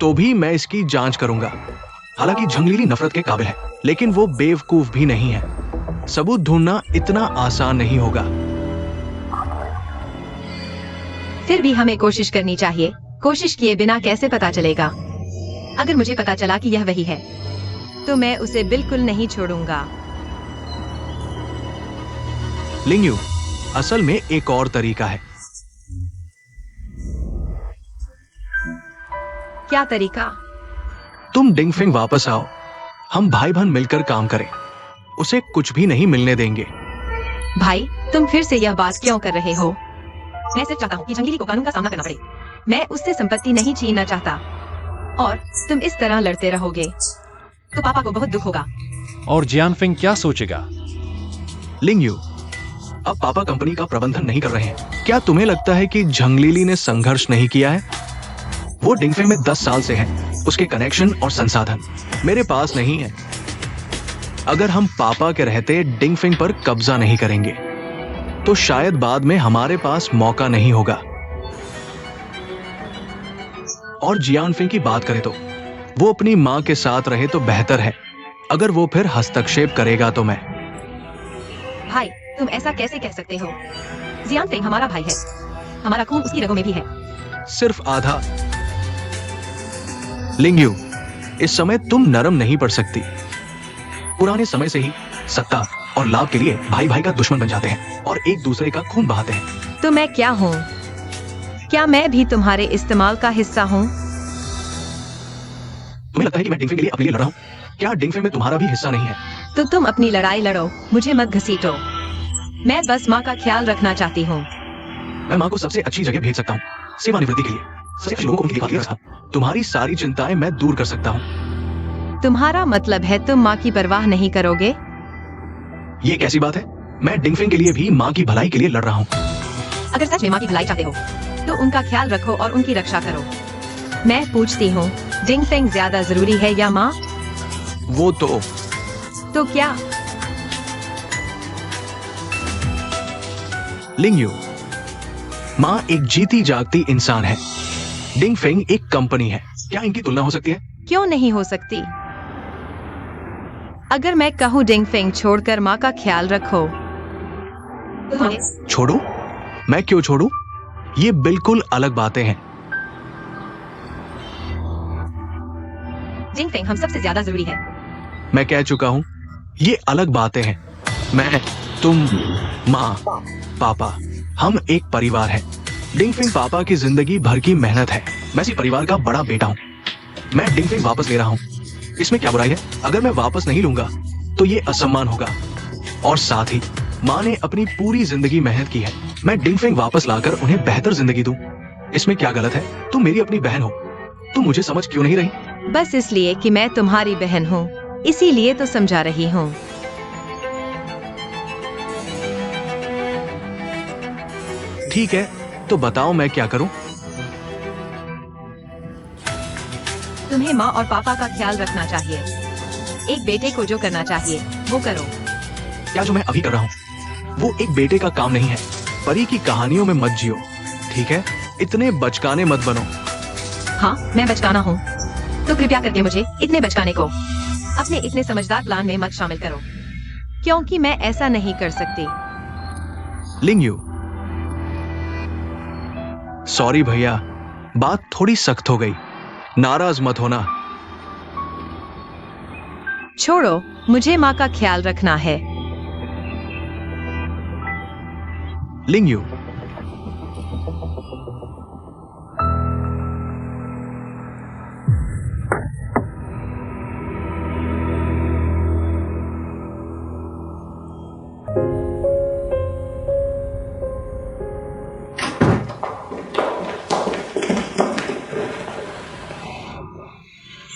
तो भी मैं इसकी जांच करूंगा। हालांकि झंगलीली नफरत के काबिल है, लेकिन वो बेवकूफ भी नहीं है। सबूत ढूंढना इतना आसान नहीं होगा। फिर भी हमें कोशिश करनी चाहिए। कोशिश किए बिना कैसे पता चलेगा? अगर मुझे पता चला कि यह वही है तो मैं उसे बिल्कुल नहीं छोड़ूंगा। लिंगयू, असल में एक और तरीका है। क्या तरीका? तुम डिंगफिंग वापस आओ, हम भाई बहन मिलकर काम करें। उसे कुछ भी नहीं मिलने देंगे। भाई, तुम फिर से यह बात क्यों कर रहे हो? मैं सिर्फ चाहता हूँ कि झंगलीली को कानून का सामना करना पड़े। मैं उससे संपत्ति नहीं छीनना चाहता, और तुम इस तरह लड़ते रहोगे तो पापा को बहुत दुख होगा। और जियानफिंग क्या सोचेगा? लिंगयू, अब पापा कंपनी का प्रबंधन नहीं कर रहे हैं। क्या तुम्हें लगता है कि झंगलीली ने संघर्ष नहीं किया है? वो डिंगफिंग में 10 साल से है। उसके कनेक्शन और संसाधन मेरे पास नहीं है। अगर हम पापा के रहते डिंगफिंग पर कब्जा नहीं करेंगे तो शायद बाद में हमारे पास मौका नहीं होगा। और जियानफिंग की बात करें तो वो अपनी मां के साथ रहे तो बेहतर है। अगर वो फिर हस्तक्षेप करेगा तो मैं। भाई, तुम ऐसा कैसे कह सकते हो? जियानफिंग हमारा भाई है। हमारा खून उसकी रगों में भी है। सिर्फ आधा। लिंगयू, इस समय तुम नरम नहीं पड़ सकती। पुराने समय से ही सत्ता और लाभ के लिए भाई भाई का दुश्मन बन जाते हैं और एक दूसरे का खून बहाते हैं। तो मैं क्या हूँ? क्या मैं भी तुम्हारे इस्तेमाल का हिस्सा हूँ? तुम्हें लगता है कि मैं डिंगफिंग के लिए अपने लिए लड़ रहा हूँ? क्या डिंगफिंग में तुम्हारा भी हिस्सा नहीं है? तो तुम अपनी लड़ाई लड़ो, मुझे मत घसीटो। मैं बस माँ का ख्याल रखना चाहती हूँ। मैं माँ को सबसे अच्छी जगह भेज सकता हूँ, सेवानिवृत्ति के लिए। सच्चे अच्छे लोगों को उनकी देखभाल के लिए रखा। तुम्हारी सारी चिंताएं मैं दूर कर सकता हूँ। तुम्हारा मतलब है तुम माँ की परवाह नहीं करोगे? ये कैसी बात है? मैं डिंगफिंग के लिए भी माँ की भलाई के लिए लड़ रहा हूँ। अगर सच में माँ की भलाई चाहते हो तो उनका ख्याल रखो और उनकी रक्षा करो। मैं पूछती हूँ, डिंगफिंग ज्यादा जरूरी है या माँ? वो तो क्या? लिंगयू, माँ एक जीती जागती इंसान है। डिंगफिंग एक कंपनी है। क्या इनकी तुलना हो सकती है? क्यों नहीं हो सकती? अगर मैं कहूँ डिंगफिंग छोड़कर माँ का ख्याल रखो तो छोड़ू? मैं क्यों छोड़ू? ये बिल्कुल अलग बातें हैं। डिंगफिंग हम सबसे ज्यादा जरूरी है। मैं कह चुका हूं, ये अलग बातें हैं। मैं, तुम, माँ, पापा, हम एक परिवार है। डिंगफिंग पापा की जिंदगी भर की मेहनत है। मैं इसी परिवार का बड़ा बेटा हूँ। मैं डिंगफिंग वापस ले रहा हूँ। इसमें क्या बुराई है? अगर मैं वापस नहीं लूंगा तो ये असम्मान होगा। और साथ ही माँ ने अपनी पूरी जिंदगी मेहनत की है। मैं डिंगफिंग वापस लाकर उन्हें बेहतर जिंदगी दूं। इसमें क्या गलत है? तुम मेरी अपनी बहन हो। तुम मुझे समझ क्यों नहीं रही? बस इसलिए कि मैं तुम्हारी बहन हूँ, इसीलिए तो समझा रही हूँ। ठीक है, तो बताओ मैं क्या करूं? तुम्हें माँ और पापा का ख्याल रखना चाहिए। एक बेटे को जो करना चाहिए वो करो। क्या जो मैं अभी कर रहा हूँ वो एक बेटे का काम नहीं है? परी की कहानियों में मत जियो, ठीक है? इतने बचकाने मत बनो। हाँ, मैं बचकाना हूँ, तो कृपया करके मुझे इतने बचकाने को अपने इतने समझदार प्लान में मत शामिल करो, क्योंकि मैं ऐसा नहीं कर सकती। लिंगयू, सॉरी भैया, बात थोड़ी सख्त हो गई। नाराज मत होना। छोड़ो, मुझे माँ का ख्याल रखना है। लिंगयू,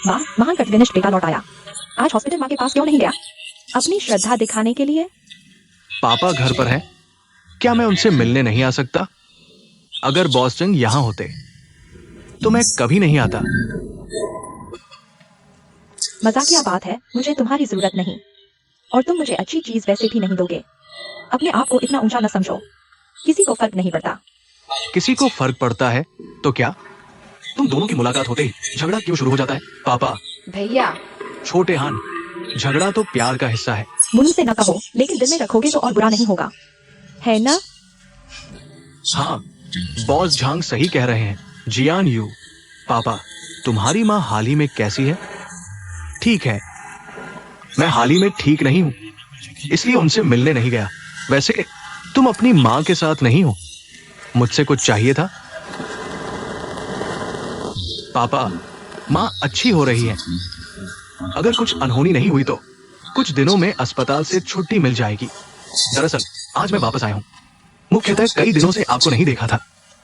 वाह, महान कर्तव्यनिष्ठ बेटा लौट आया। आज हॉस्पिटल माँ के पास क्यों नहीं गया? अपनी श्रद्धा दिखाने के लिए? पापा घर पर हैं? क्या मैं उनसे मिलने नहीं आ सकता? अगर बॉस जंग यहां होते तो मैं कभी नहीं आता। मजाकिया बात है, मुझे तुम्हारी जरूरत नहीं, और तुम मुझे अच्छी चीज वैसे भी नहीं दोगे। अपने आप को इतना ऊंचा न समझो, किसी को फर्क नहीं पड़ता। किसी को फर्क पड़ता है तो क्या? तुम दोनों की मुलाकात होते ही झगड़ा क्यों शुरू हो जाता है? पापा, भैया, छोटे हान, झगड़ा तो प्यार का हिस्सा है। मुंह से न कहो, लेकिन दिल में रखोगे तो और बुरा नहीं होगा, है ना? हाँ, बॉस झांग सही कह रहे हैं। जियान यू, पापा, तुम्हारी माँ हाल ही में कैसी है? ठीक है, मैं हाल ही में ठीक नहीं हूँ, इसलिए उनसे मिलने नहीं गया। वैसे तुम अपनी माँ के साथ नहीं हो, मुझसे कुछ चाहिए था? पापा, माँ अच्छी हो रही है। अगर कुछ अनहोनी नहीं हुई तो कुछ दिनों में अस्पताल से छुट्टी मिल जाएगी। दरअसल आज मैं वापस आया हूँ। मुख्यतः कई दिनों से आपको नहीं देखा था,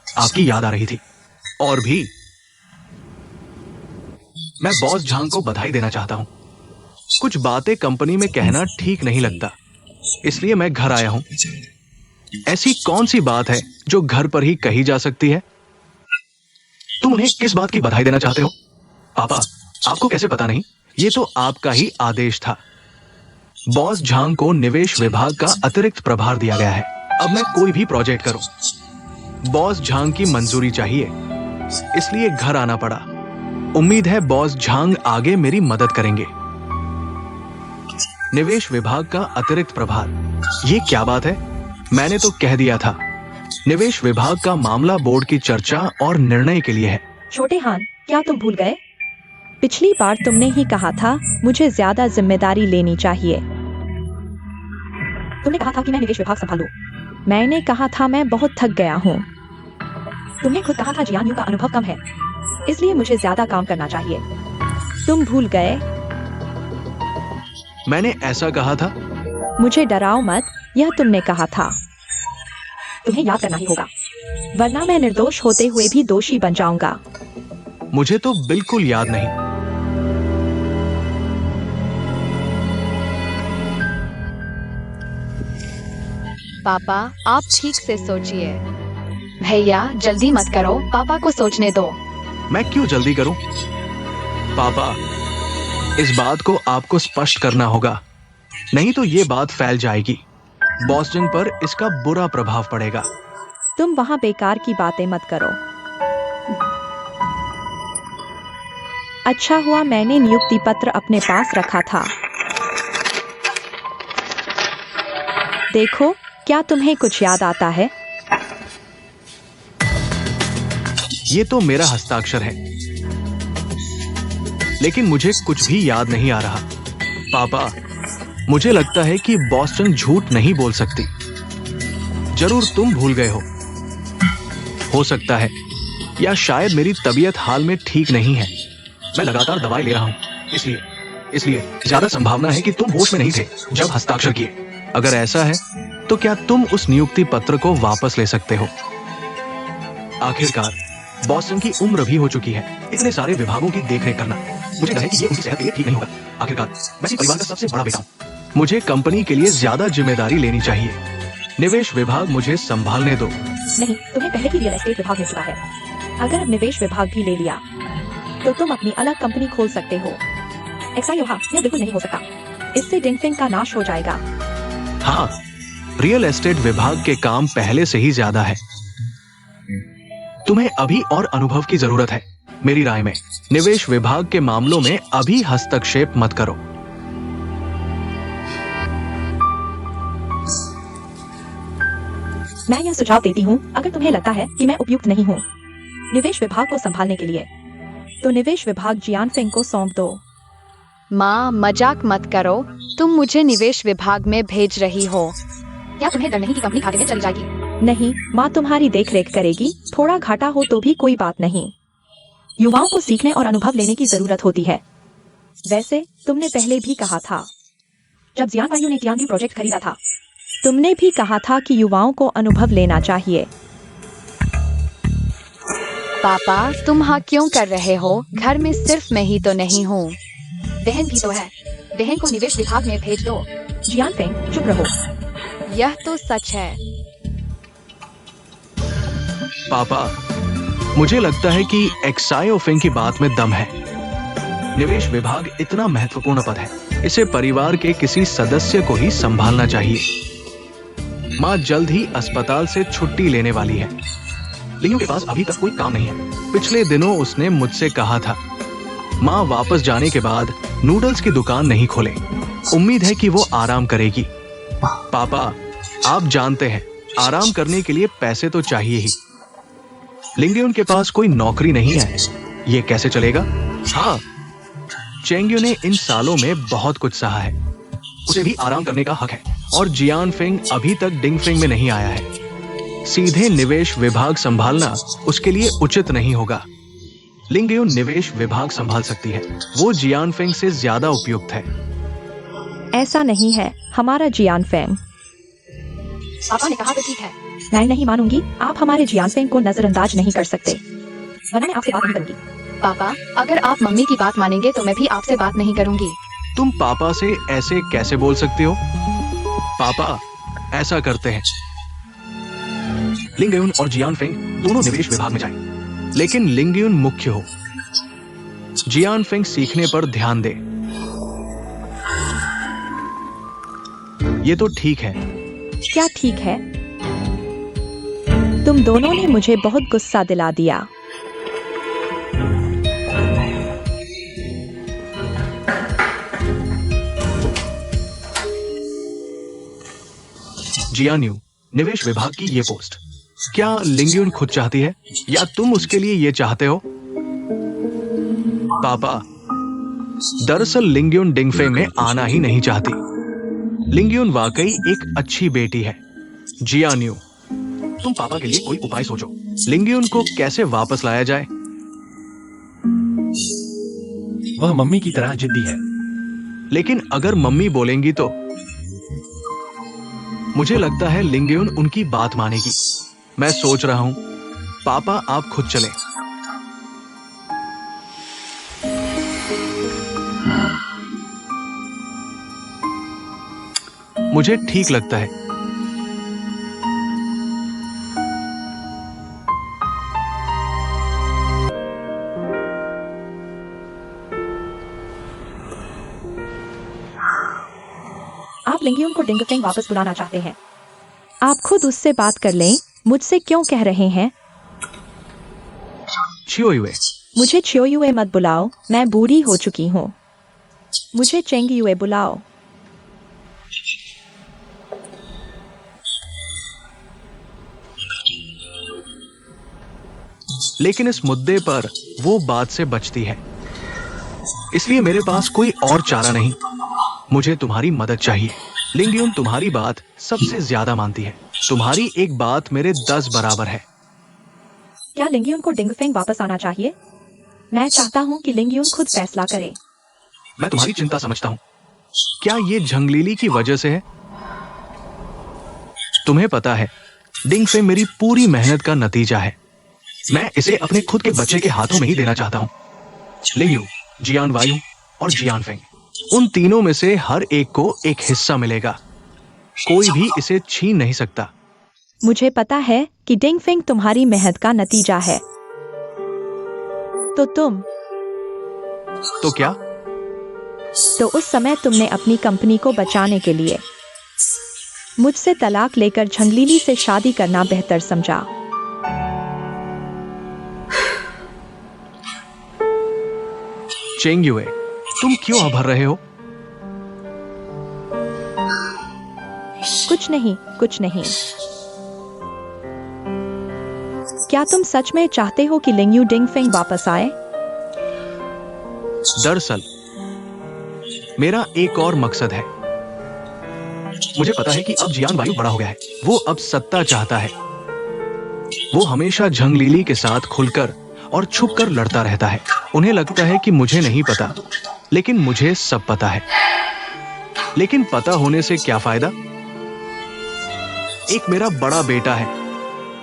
आपकी याद आ रही थी। और भी मैं बॉस झांग को बधाई देना चाहता हूँ। कुछ बातें कंपनी में कहना ठीक नहीं लगता, इसलिए मैं घर आया हूँ। ऐसी कौन सी बात है जो घर पर ही कही जा सकती है? तुम उन्हें किस बात की बधाई देना चाहते हो? पापा, आपको कैसे पता नहीं? ये तो आपका ही आदेश था। बॉस झांग को निवेश विभाग का अतिरिक्त प्रभार दिया गया है। अब मैं कोई भी प्रोजेक्ट करूं, बॉस झांग की मंजूरी चाहिए, इसलिए घर आना पड़ा। उम्मीद है बॉस झांग आगे मेरी मदद करेंगे। निवेश विभाग का अतिरिक्त प्रभार, ये क्या बात है? मैंने तो कह दिया था, निवेश विभाग का मामला बोर्ड की चर्चा और निर्णय के लिए है। छोटे हान, क्या तुम भूल गए? पिछली बार तुमने ही कहा था मुझे ज्यादा जिम्मेदारी लेनी चाहिए। तुमने कहा था कि मैं निवेश विभाग संभालूं। मैंने कहा था मैं बहुत थक गया हूँ। तुमने खुद कहा था जियान यू का अनुभव कम है, इसलिए मुझे ज्यादा काम करना चाहिए। तुम भूल गए? मैंने ऐसा कहा था? मुझे डराओ मत, यह तुमने कहा था। तुम्हें याद करना ही होगा, वरना मैं निर्दोष होते हुए भी दोषी बन जाऊंगा। मुझे तो बिल्कुल याद नहीं। पापा, आप ठीक से सोचिए। भैया, जल्दी मत करो, पापा को सोचने दो। मैं क्यों जल्दी करूं? पापा, इस बात को आपको स्पष्ट करना होगा, नहीं तो ये बात फैल जाएगी। बॉस्टन पर इसका बुरा प्रभाव पड़ेगा। तुम वहाँ बेकार की बातें मत करो। अच्छा हुआ मैंने नियुक्ति पत्र अपने पास रखा था। देखो, क्या तुम्हें कुछ याद आता है? ये तो मेरा हस्ताक्षर है, लेकिन मुझे कुछ भी याद नहीं आ रहा। पापा, मुझे लगता है कि बॉस्टन झूठ नहीं बोल सकती। जरूर तुम भूल गए हो सकता है, या शायद मेरी तबीयत हाल में ठीक नहीं है। मैं लगातार दवाई ले रहा हूं, इसलिए ज्यादा संभावना है कि तुम होश में नहीं थे जब हस्ताक्षर किए। अगर ऐसा है तो क्या तुम उस नियुक्ति पत्र को वापस ले सकते हो? आखिरकार बॉस्टन की उम्र भी हो चुकी है। इतने सारे विभागों की देखरेख करना, मुझे डर है कि ये उनकी सेहत के लिए ठीक नहीं होगा। आखिरकार मैं इस परिवार का सबसे बड़ा बेटा हूं। मुझे कंपनी के लिए ज्यादा जिम्मेदारी लेनी चाहिए। निवेश विभाग मुझे संभालने दो। नहीं, तुम्हें पहले ही रियल एस्टेट विभाग मिल चुका है। अगर अब निवेश विभाग भी ले लिया तो तुम अपनी अलग कंपनी खोल सकते हो। यह बिल्कुल नहीं हो सकता, इससे डिंगफिंग का नाश हो जाएगा। हाँ, रियल एस्टेट विभाग के काम पहले से ही ज्यादा है। तुम्हें अभी और अनुभव की जरूरत है। मेरी राय में निवेश विभाग के मामलों में अभी हस्तक्षेप मत करो। मैं यह सुझाव देती हूँ, अगर तुम्हें लगता है कि मैं उपयुक्त नहीं हूँ निवेश विभाग को संभालने के लिए, तो निवेश विभाग जियान फेंग को सौंप दो। माँ, मजाक मत करो, तुम मुझे निवेश विभाग में भेज रही हो। क्या तुम्हें डर नहीं कि कंपनी घाटे में चली जाएगी? नहीं, माँ तुम्हारी देखरेख करेगी। थोड़ा घाटा हो तो भी कोई बात नहीं। युवाओं को सीखने और अनुभव लेने की जरूरत होती है। वैसे तुमने पहले भी कहा था, जब जियान भाइयों ने जियान प्रोजेक्ट खरीदा था, तुमने भी कहा था कि युवाओं को अनुभव लेना चाहिए। पापा, तुम हाँ क्यों कर रहे हो? घर में सिर्फ मैं ही तो नहीं हूँ। बहन भी तो है, बहन को निवेश विभाग में भेज दो। जियान फेंग, चुप रहो। यह तो सच है। पापा, मुझे लगता है कि एक्सायोफिंग की बात में दम है। निवेश विभाग इतना महत्वपूर्ण पद है, इसे परिवार के किसी सदस्य को ही संभालना चाहिए। माँ जल्द ही अस्पताल से छुट्टी लेने वाली है। लिंगयू के पास अभी तक कोई काम नहीं है। पिछले दिनों उसने मुझसे कहा था माँ वापस जाने के बाद नूडल्स की दुकान नहीं खोले। उम्मीद है कि वो आराम करेगी। पापा, आप जानते हैं आराम करने के लिए पैसे तो चाहिए ही। लिंगयू के पास कोई नौकरी नहीं है, ये कैसे चलेगा? हाँ, चेंगयू ने इन सालों में बहुत कुछ सहा है, उसे भी आराम करने का हक है। और जियानफिंग अभी तक डिंगफिंग में नहीं आया है। सीधे निवेश विभाग संभालना उसके लिए उचित नहीं होगा। लिंगयू निवेश विभाग संभाल सकती है, वो जियानफिंग से ज्यादा उपयुक्त है। ऐसा नहीं है, हमारा जियानफेंग। पापा ने कहा तो ठीक है। मैं नहीं मानूंगी, आप हमारे जियानफेंग को नजरअंदाज नहीं कर सकते, वरना मैं आपसे बात नहीं करूंगी। पापा, अगर आप मम्मी की बात मानेंगे तो मैं भी आपसे बात नहीं करूंगी। तुम पापा से ऐसे कैसे बोल सकती हो? पापा, ऐसा करते हैं, लिंगयू और जियानफिंग दोनों निवेश विभाग में जाएं, लेकिन लिंगयू मुख्य हो। जियानफिंग सीखने पर ध्यान दे। ये तो ठीक है। क्या ठीक है? तुम दोनों ने मुझे बहुत गुस्सा दिला दिया। जियान्यू, निवेश विभाग की ये पोस्ट क्या लिंगयू खुद चाहती है या तुम उसके लिए ये चाहते हो? पापा, दरअसल लिंगयू डिंगफेंग में आना ही नहीं चाहती। लिंगयू वाकई एक अच्छी बेटी है। जियान्यू, तुम पापा के लिए कोई उपाय सोचो। लिंगयू को कैसे वापस लाया जाए? वह मम्मी की तरह जिद्दी है। लेकिन अगर मम्मी बोलेंगी तो? मुझे लगता है लिंगयू उनकी बात मानेगी। मैं सोच रहा हूं, पापा आप खुद चलें। मुझे ठीक लगता है। आप लिंगयू को डिंगफेंग वापस बुलाना चाहते हैं। आप खुद उससे बात कर लें, मुझसे क्यों कह रहे हैं? छियोयुए, मुझे छियोयुए मत बुलाओ, मैं बूढ़ी हो चुकी हूँ। मुझे चेंगयुए बुलाओ। लेकिन इस मुद्दे पर वो बात से बचती है, इसलिए मेरे पास कोई और चारा नहीं। मुझे तुम्हारी मदद चाहिए। लिंगयू तुम्हारी बात सबसे ज्यादा मानती है। तुम्हारी एक बात मेरे 10 बराबर है। क्या लिंगयू को डिंगफेंग वापस आना चाहिए? मैं चाहता हूँ कि लिंगयू खुद फैसला करे। मैं तुम्हारी चिंता समझता हूँ। क्या ये झंगलीली की वजह से है? तुम्हें पता है, डिंगफेंग मेरी पूरी मेहनत का नतीजा है। मैं इसे अपने खुद के बच्चे के हाथों में ही देना चाहता हूँ। लिंगयू, जियानवायु और जियानफेंग, उन तीनों में से हर एक को एक हिस्सा मिलेगा। कोई भी इसे छीन नहीं सकता। मुझे पता है कि डिंगफेंग तुम्हारी मेहनत का नतीजा है। तो तुम तो क्या? तो उस समय तुमने अपनी कंपनी को बचाने के लिए मुझसे तलाक लेकर झंगलीली से शादी करना बेहतर समझा। चेंगयुए, तुम क्यों अभर रहे हो? कुछ नहीं, कुछ नहीं। क्या तुम सच में चाहते हो कि लिंगयू डिंगफेंग वापस आए? दरअसल मेरा एक और मकसद है। मुझे पता है कि अब जियानवायु बड़ा हो गया है। वो अब सत्ता चाहता है। वो हमेशा झंगलीली के साथ खुलकर और छुपकर लड़ता रहता है। उन्हें लगता है कि मुझे नहीं पता, लेकिन मुझे सब पता है। लेकिन पता होने से क्या फायदा? एक मेरा बड़ा बेटा है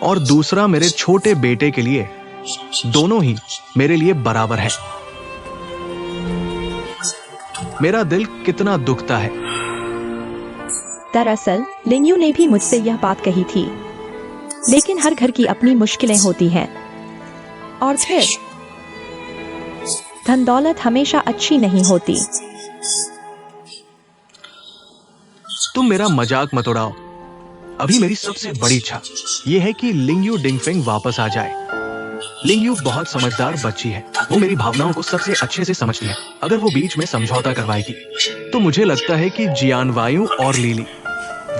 और दूसरा मेरे छोटे बेटे के लिए। दोनों ही मेरे लिए बराबर है। मेरा दिल कितना दुखता है। दरअसल लिंगयू ने भी मुझसे यह बात कही थी। लेकिन हर घर की अपनी मुश्किलें होती हैं। और फिर धन दौलत हमेशा अच्छी नहीं होती। तुम मेरा मजाक मत उड़ाओ। अभी मेरी सबसे बड़ी इच्छा यह है कि लिंगयू डिंगफेंग वापस आ जाए। लिंगयू बहुत समझदार बच्ची है, वो मेरी भावनाओं को सबसे अच्छे से समझती है। अगर वो बीच में समझौता करवाएगी तो मुझे लगता है कि जियानवायु और लीली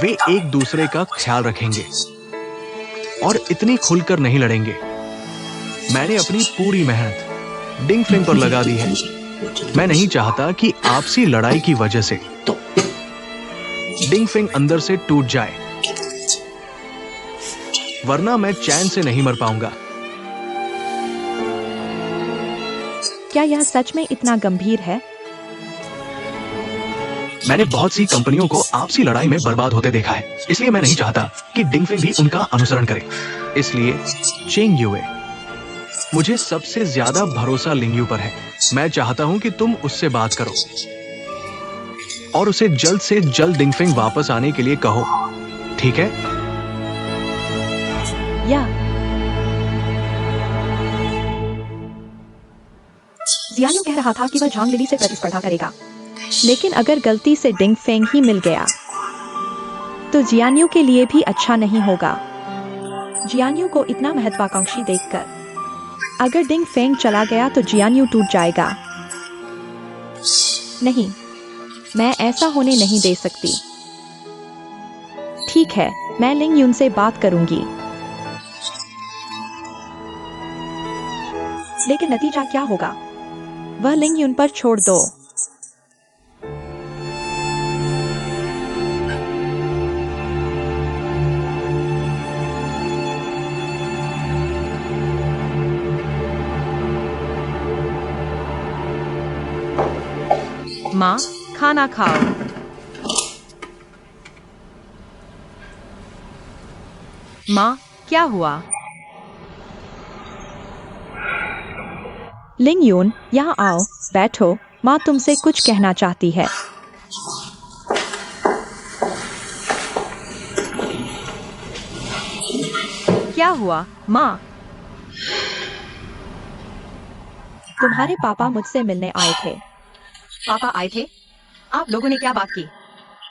वे एक दूसरे का ख्याल रखेंगे और इतनी खुलकर नहीं लड़ेंगे। मैंने अपनी पूरी मेहनत डिंगफेंग पर लगा दी है। मैं नहीं चाहता कि आपसी लड़ाई की वजह से डिंगफेंग अंदर से टूट जाए, वरना मैं चैन से नहीं मर पाऊंगा। क्या यह सच में इतना गंभीर है? मैंने बहुत सी कंपनियों को आपसी लड़ाई में बर्बाद होते देखा है, इसलिए मैं नहीं चाहता कि डिंगफेंग भी उनका अनुसरण करे। इसलिए चेंग युए, मुझे सबसे ज्यादा भरोसा लिंगयू पर है। मैं चाहता हूं कि तुम उससे बात करो और उसे जल्द से जल्द डिंगफेंग वापस आने के लिए कहो, ठीक है? या जियान्यू कह रहा था कि वह झांग लिली से प्रतिस्पर्धा करेगा, लेकिन अगर गलती से डिंगफेंग ही मिल गया तो जियान्यू के लिए भी अच्छा नहीं होगा। जियान्यू को इतना महत्वाकांक्षी देखकर अगर डिंगफेंग चला गया तो जियान्यू टूट जाएगा। नहीं, मैं ऐसा होने नहीं दे सकती। ठीक है, मैं लिंगयून से बात करूंगी, लेकिन नतीजा क्या होगा वह लिंगयून पर छोड़ दो। माँ, खाना खाओ। माँ, क्या हुआ? लिंगयून, यहाँ आओ, बैठो। माँ तुमसे कुछ कहना चाहती है। क्या हुआ माँ? तुम्हारे पापा मुझसे मिलने आए थे। पापा आए थे? आप लोगों ने क्या बात की?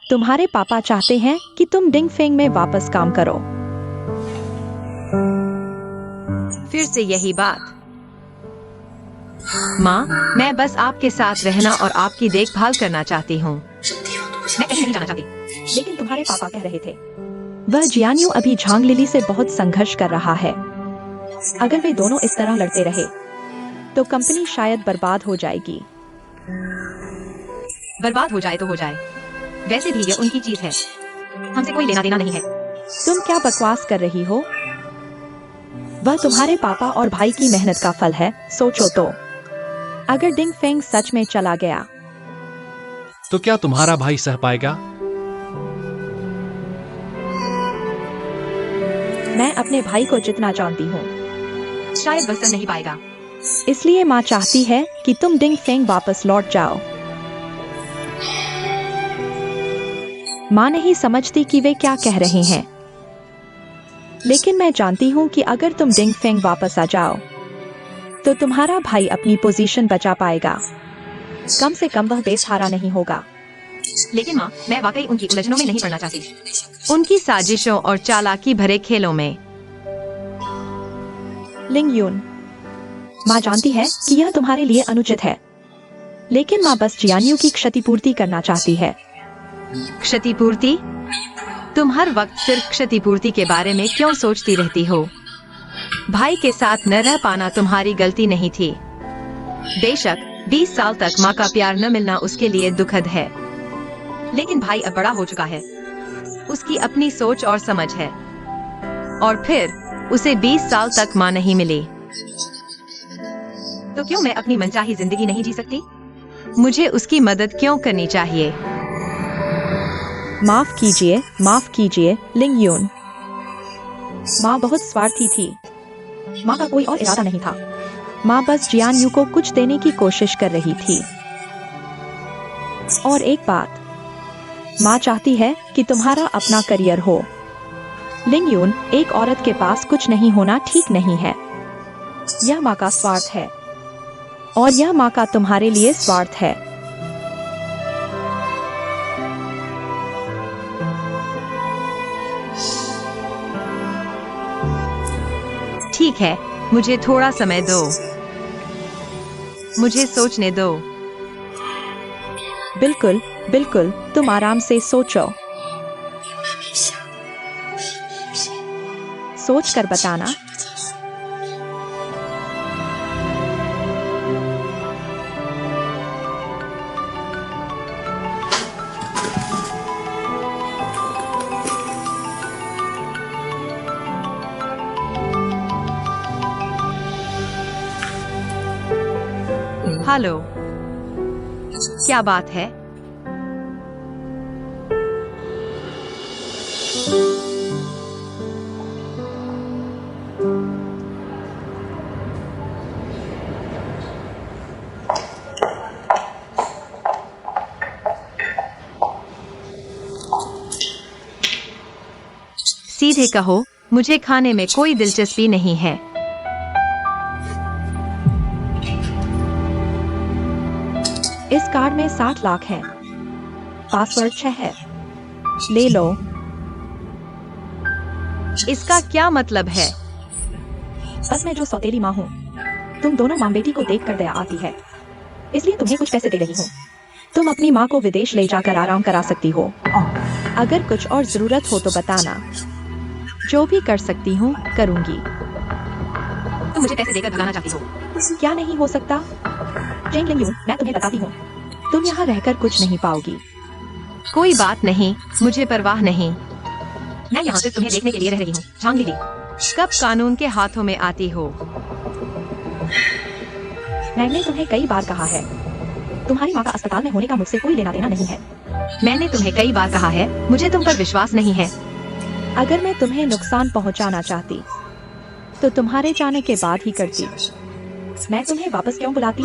तुम्हारे पापा चाहते हैं कि तुम डिंगफेंग में वापस काम करो। फिर से यही बात? माँ, मैं बस आपके साथ रहना और आपकी देखभाल करना चाहती हूँ। मैं कहीं नहीं जाना चाहती। लेकिन तुम्हारे पापा कह रहे थे। वह जियान्यू अभी झांग लिली से बहुत संघर्ष कर रहा है। अगर वे दोनों इस तरह लड़ते रहे तो कंपनी शायद बर्बाद हो जाएगी। बर्बाद हो जाए तो हो जाए, वैसे भी यह उनकी चीज है, हमसे कोई लेना देना नहीं है। तुम क्या बकवास कर रही हो? वह तुम्हारे पापा और भाई की मेहनत का फल है। सोचो तो, अगर डिंगफेंग सच में चला गया तो क्या तुम्हारा भाई सह पाएगा? मैं अपने भाई को जितना जानती हूँ, शायद वह सह नहीं पाएगा। इसलिए माँ चाहती है कि तुम डिंगफेंग वापस लौट जाओ। माँ नहीं समझती कि वे क्या कह रहे हैं, लेकिन मैं जानती हूँ कि अगर तुम डिंगफेंग वापस आ जाओ तो तुम्हारा भाई अपनी पोजीशन बचा पाएगा। कम से कम वह बेसहारा नहीं होगा। लेकिन माँ, मैं वाकई उनकी उलझनों में नहीं पड़ना चाहती, उनकी साजिशों और चालाकी भरे खेलों में। लिंगयून, माँ जानती है कि यह तुम्हारे लिए अनुचित है, लेकिन माँ बस जियान्यू की क्षतिपूर्ति करना चाहती है। क्षतिपूर्ति? तुम हर वक्त सिर्फ क्षतिपूर्ति के बारे में क्यों सोचती रहती हो? भाई के साथ न रह पाना तुम्हारी गलती नहीं थी। बेशक 20 साल तक माँ का प्यार न मिलना उसके लिए दुखद है, लेकिन भाई अब बड़ा हो चुका है, उसकी अपनी सोच और समझ है, और फिर उसे 20 साल तक माँ नहीं मिली, तो क्यों मैं अपनी मनचाही जिंदगी नहीं जी सकती? मुझे उसकी मदद क्यों करनी चाहिए? माफ कीजिए लिंगयून। माँ बहुत स्वार्थी थी। माँ का कोई और इरादा नहीं था। माँ बस जियान्यू को कुछ देने की कोशिश कर रही थी। और एक बात, माँ चाहती है कि तुम्हारा अपना करियर हो। लिंग यून, एक औरत के पास कुछ नहीं होना ठीक नहीं है। यह माँ का स्वार्थ है और यह माँ का तुम्हारे लिए स्वार्थ है। ठीक है, मुझे थोड़ा समय दो, मुझे सोचने दो। बिल्कुल बिल्कुल, तुम आराम से सोचो। सोच कर बताना। हेलो, क्या बात है? सीधे कहो, मुझे खाने में कोई दिलचस्पी नहीं है। इस कार्ड में 60 लाख है। पासवर्ड 6 है। ले लो। इसका क्या मतलब है? बस मैं जो सौतेली माँ हूँ, तुम दोनों माँ बेटी को देखकर दया आती है, इसलिए तुम्हें कुछ पैसे दे रही हूँ। तुम अपनी माँ को विदेश ले जाकर आराम करा सकती हो। अगर कुछ और जरूरत हो तो बताना। जो भी कर सकती हूँ करूँगी। तुम मुझे पैसे देकर भगाना चाहती हो। क्या नहीं हो सकता? चेंग लिंग यून, मैं तुम्हें बताती हूँ, तुम यहाँ रहकर कुछ नहीं पाओगी। कोई बात नहीं, मुझे परवाह नहीं। मैं यहाँ सिर्फ तुम्हें देखने के लिए रह रही हूँ, झांग लीली। कब कानून के हाथों में आती हो? मैंने तुम्हें कई बार कहा है, तुम्हारी माँ का अस्पताल में होने का मुझसे कोई लेना देना नहीं है। मैंने तुम्हें कई बार कहा है, मुझे तुम पर विश्वास नहीं है। अगर मैं तुम्हें नुकसान पहुँचाना चाहती तो तुम्हारे जाने के बाद ही करती। मैं तुम्हें वापस क्यों बुलाती?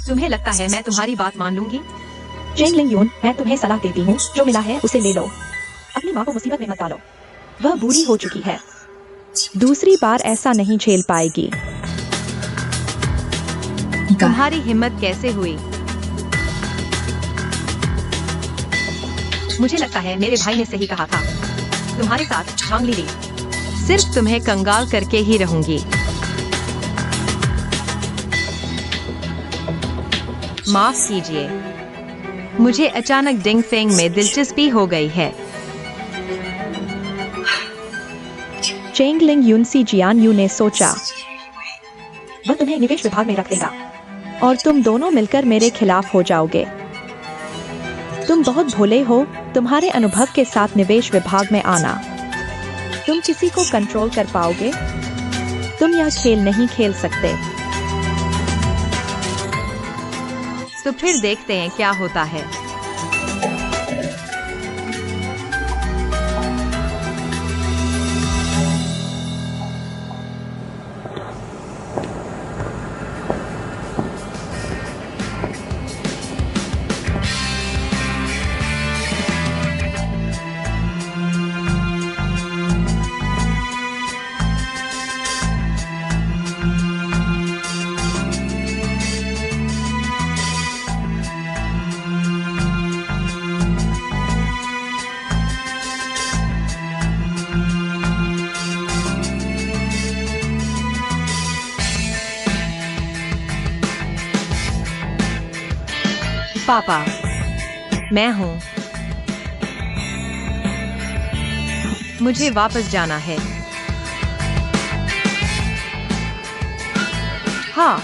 तुम्हें लगता है मैं तुम्हारी बात मान लूंगी? चेंग लिंग यून, मैं तुम्हें सलाह देती हूँ, जो मिला है उसे ले लो। अपनी माँ को मुसीबत में मत डालो, वह बूढ़ी हो चुकी है, दूसरी बार ऐसा नहीं झेल पाएगी। तुम्हारी हिम्मत कैसे हुई? मुझे लगता है मेरे भाई ने सही कहा था। तुम्हारे साथ झांग लीली। सिर्फ तुम्हें कंगाल करके ही रहूंगी। माफ कीजिए, मुझे अचानक डिंग फेंग में दिलचस्पी हो गई है। चेंग लिंग यून सी जियान यू ने सोचा, वह तुम्हें निवेश विभाग में रख देगा और तुम दोनों मिलकर मेरे खिलाफ हो जाओगे। तुम बहुत भोले हो, तुम्हारे अनुभव के साथ निवेश विभाग में आना। तुम किसी को कंट्रोल कर पाओगे? तुम यह खेल नहीं खेल सकते। तो फिर देखते हैं क्या होता है। पापा, मैं हूँ। मुझे वापस जाना है। हाँ।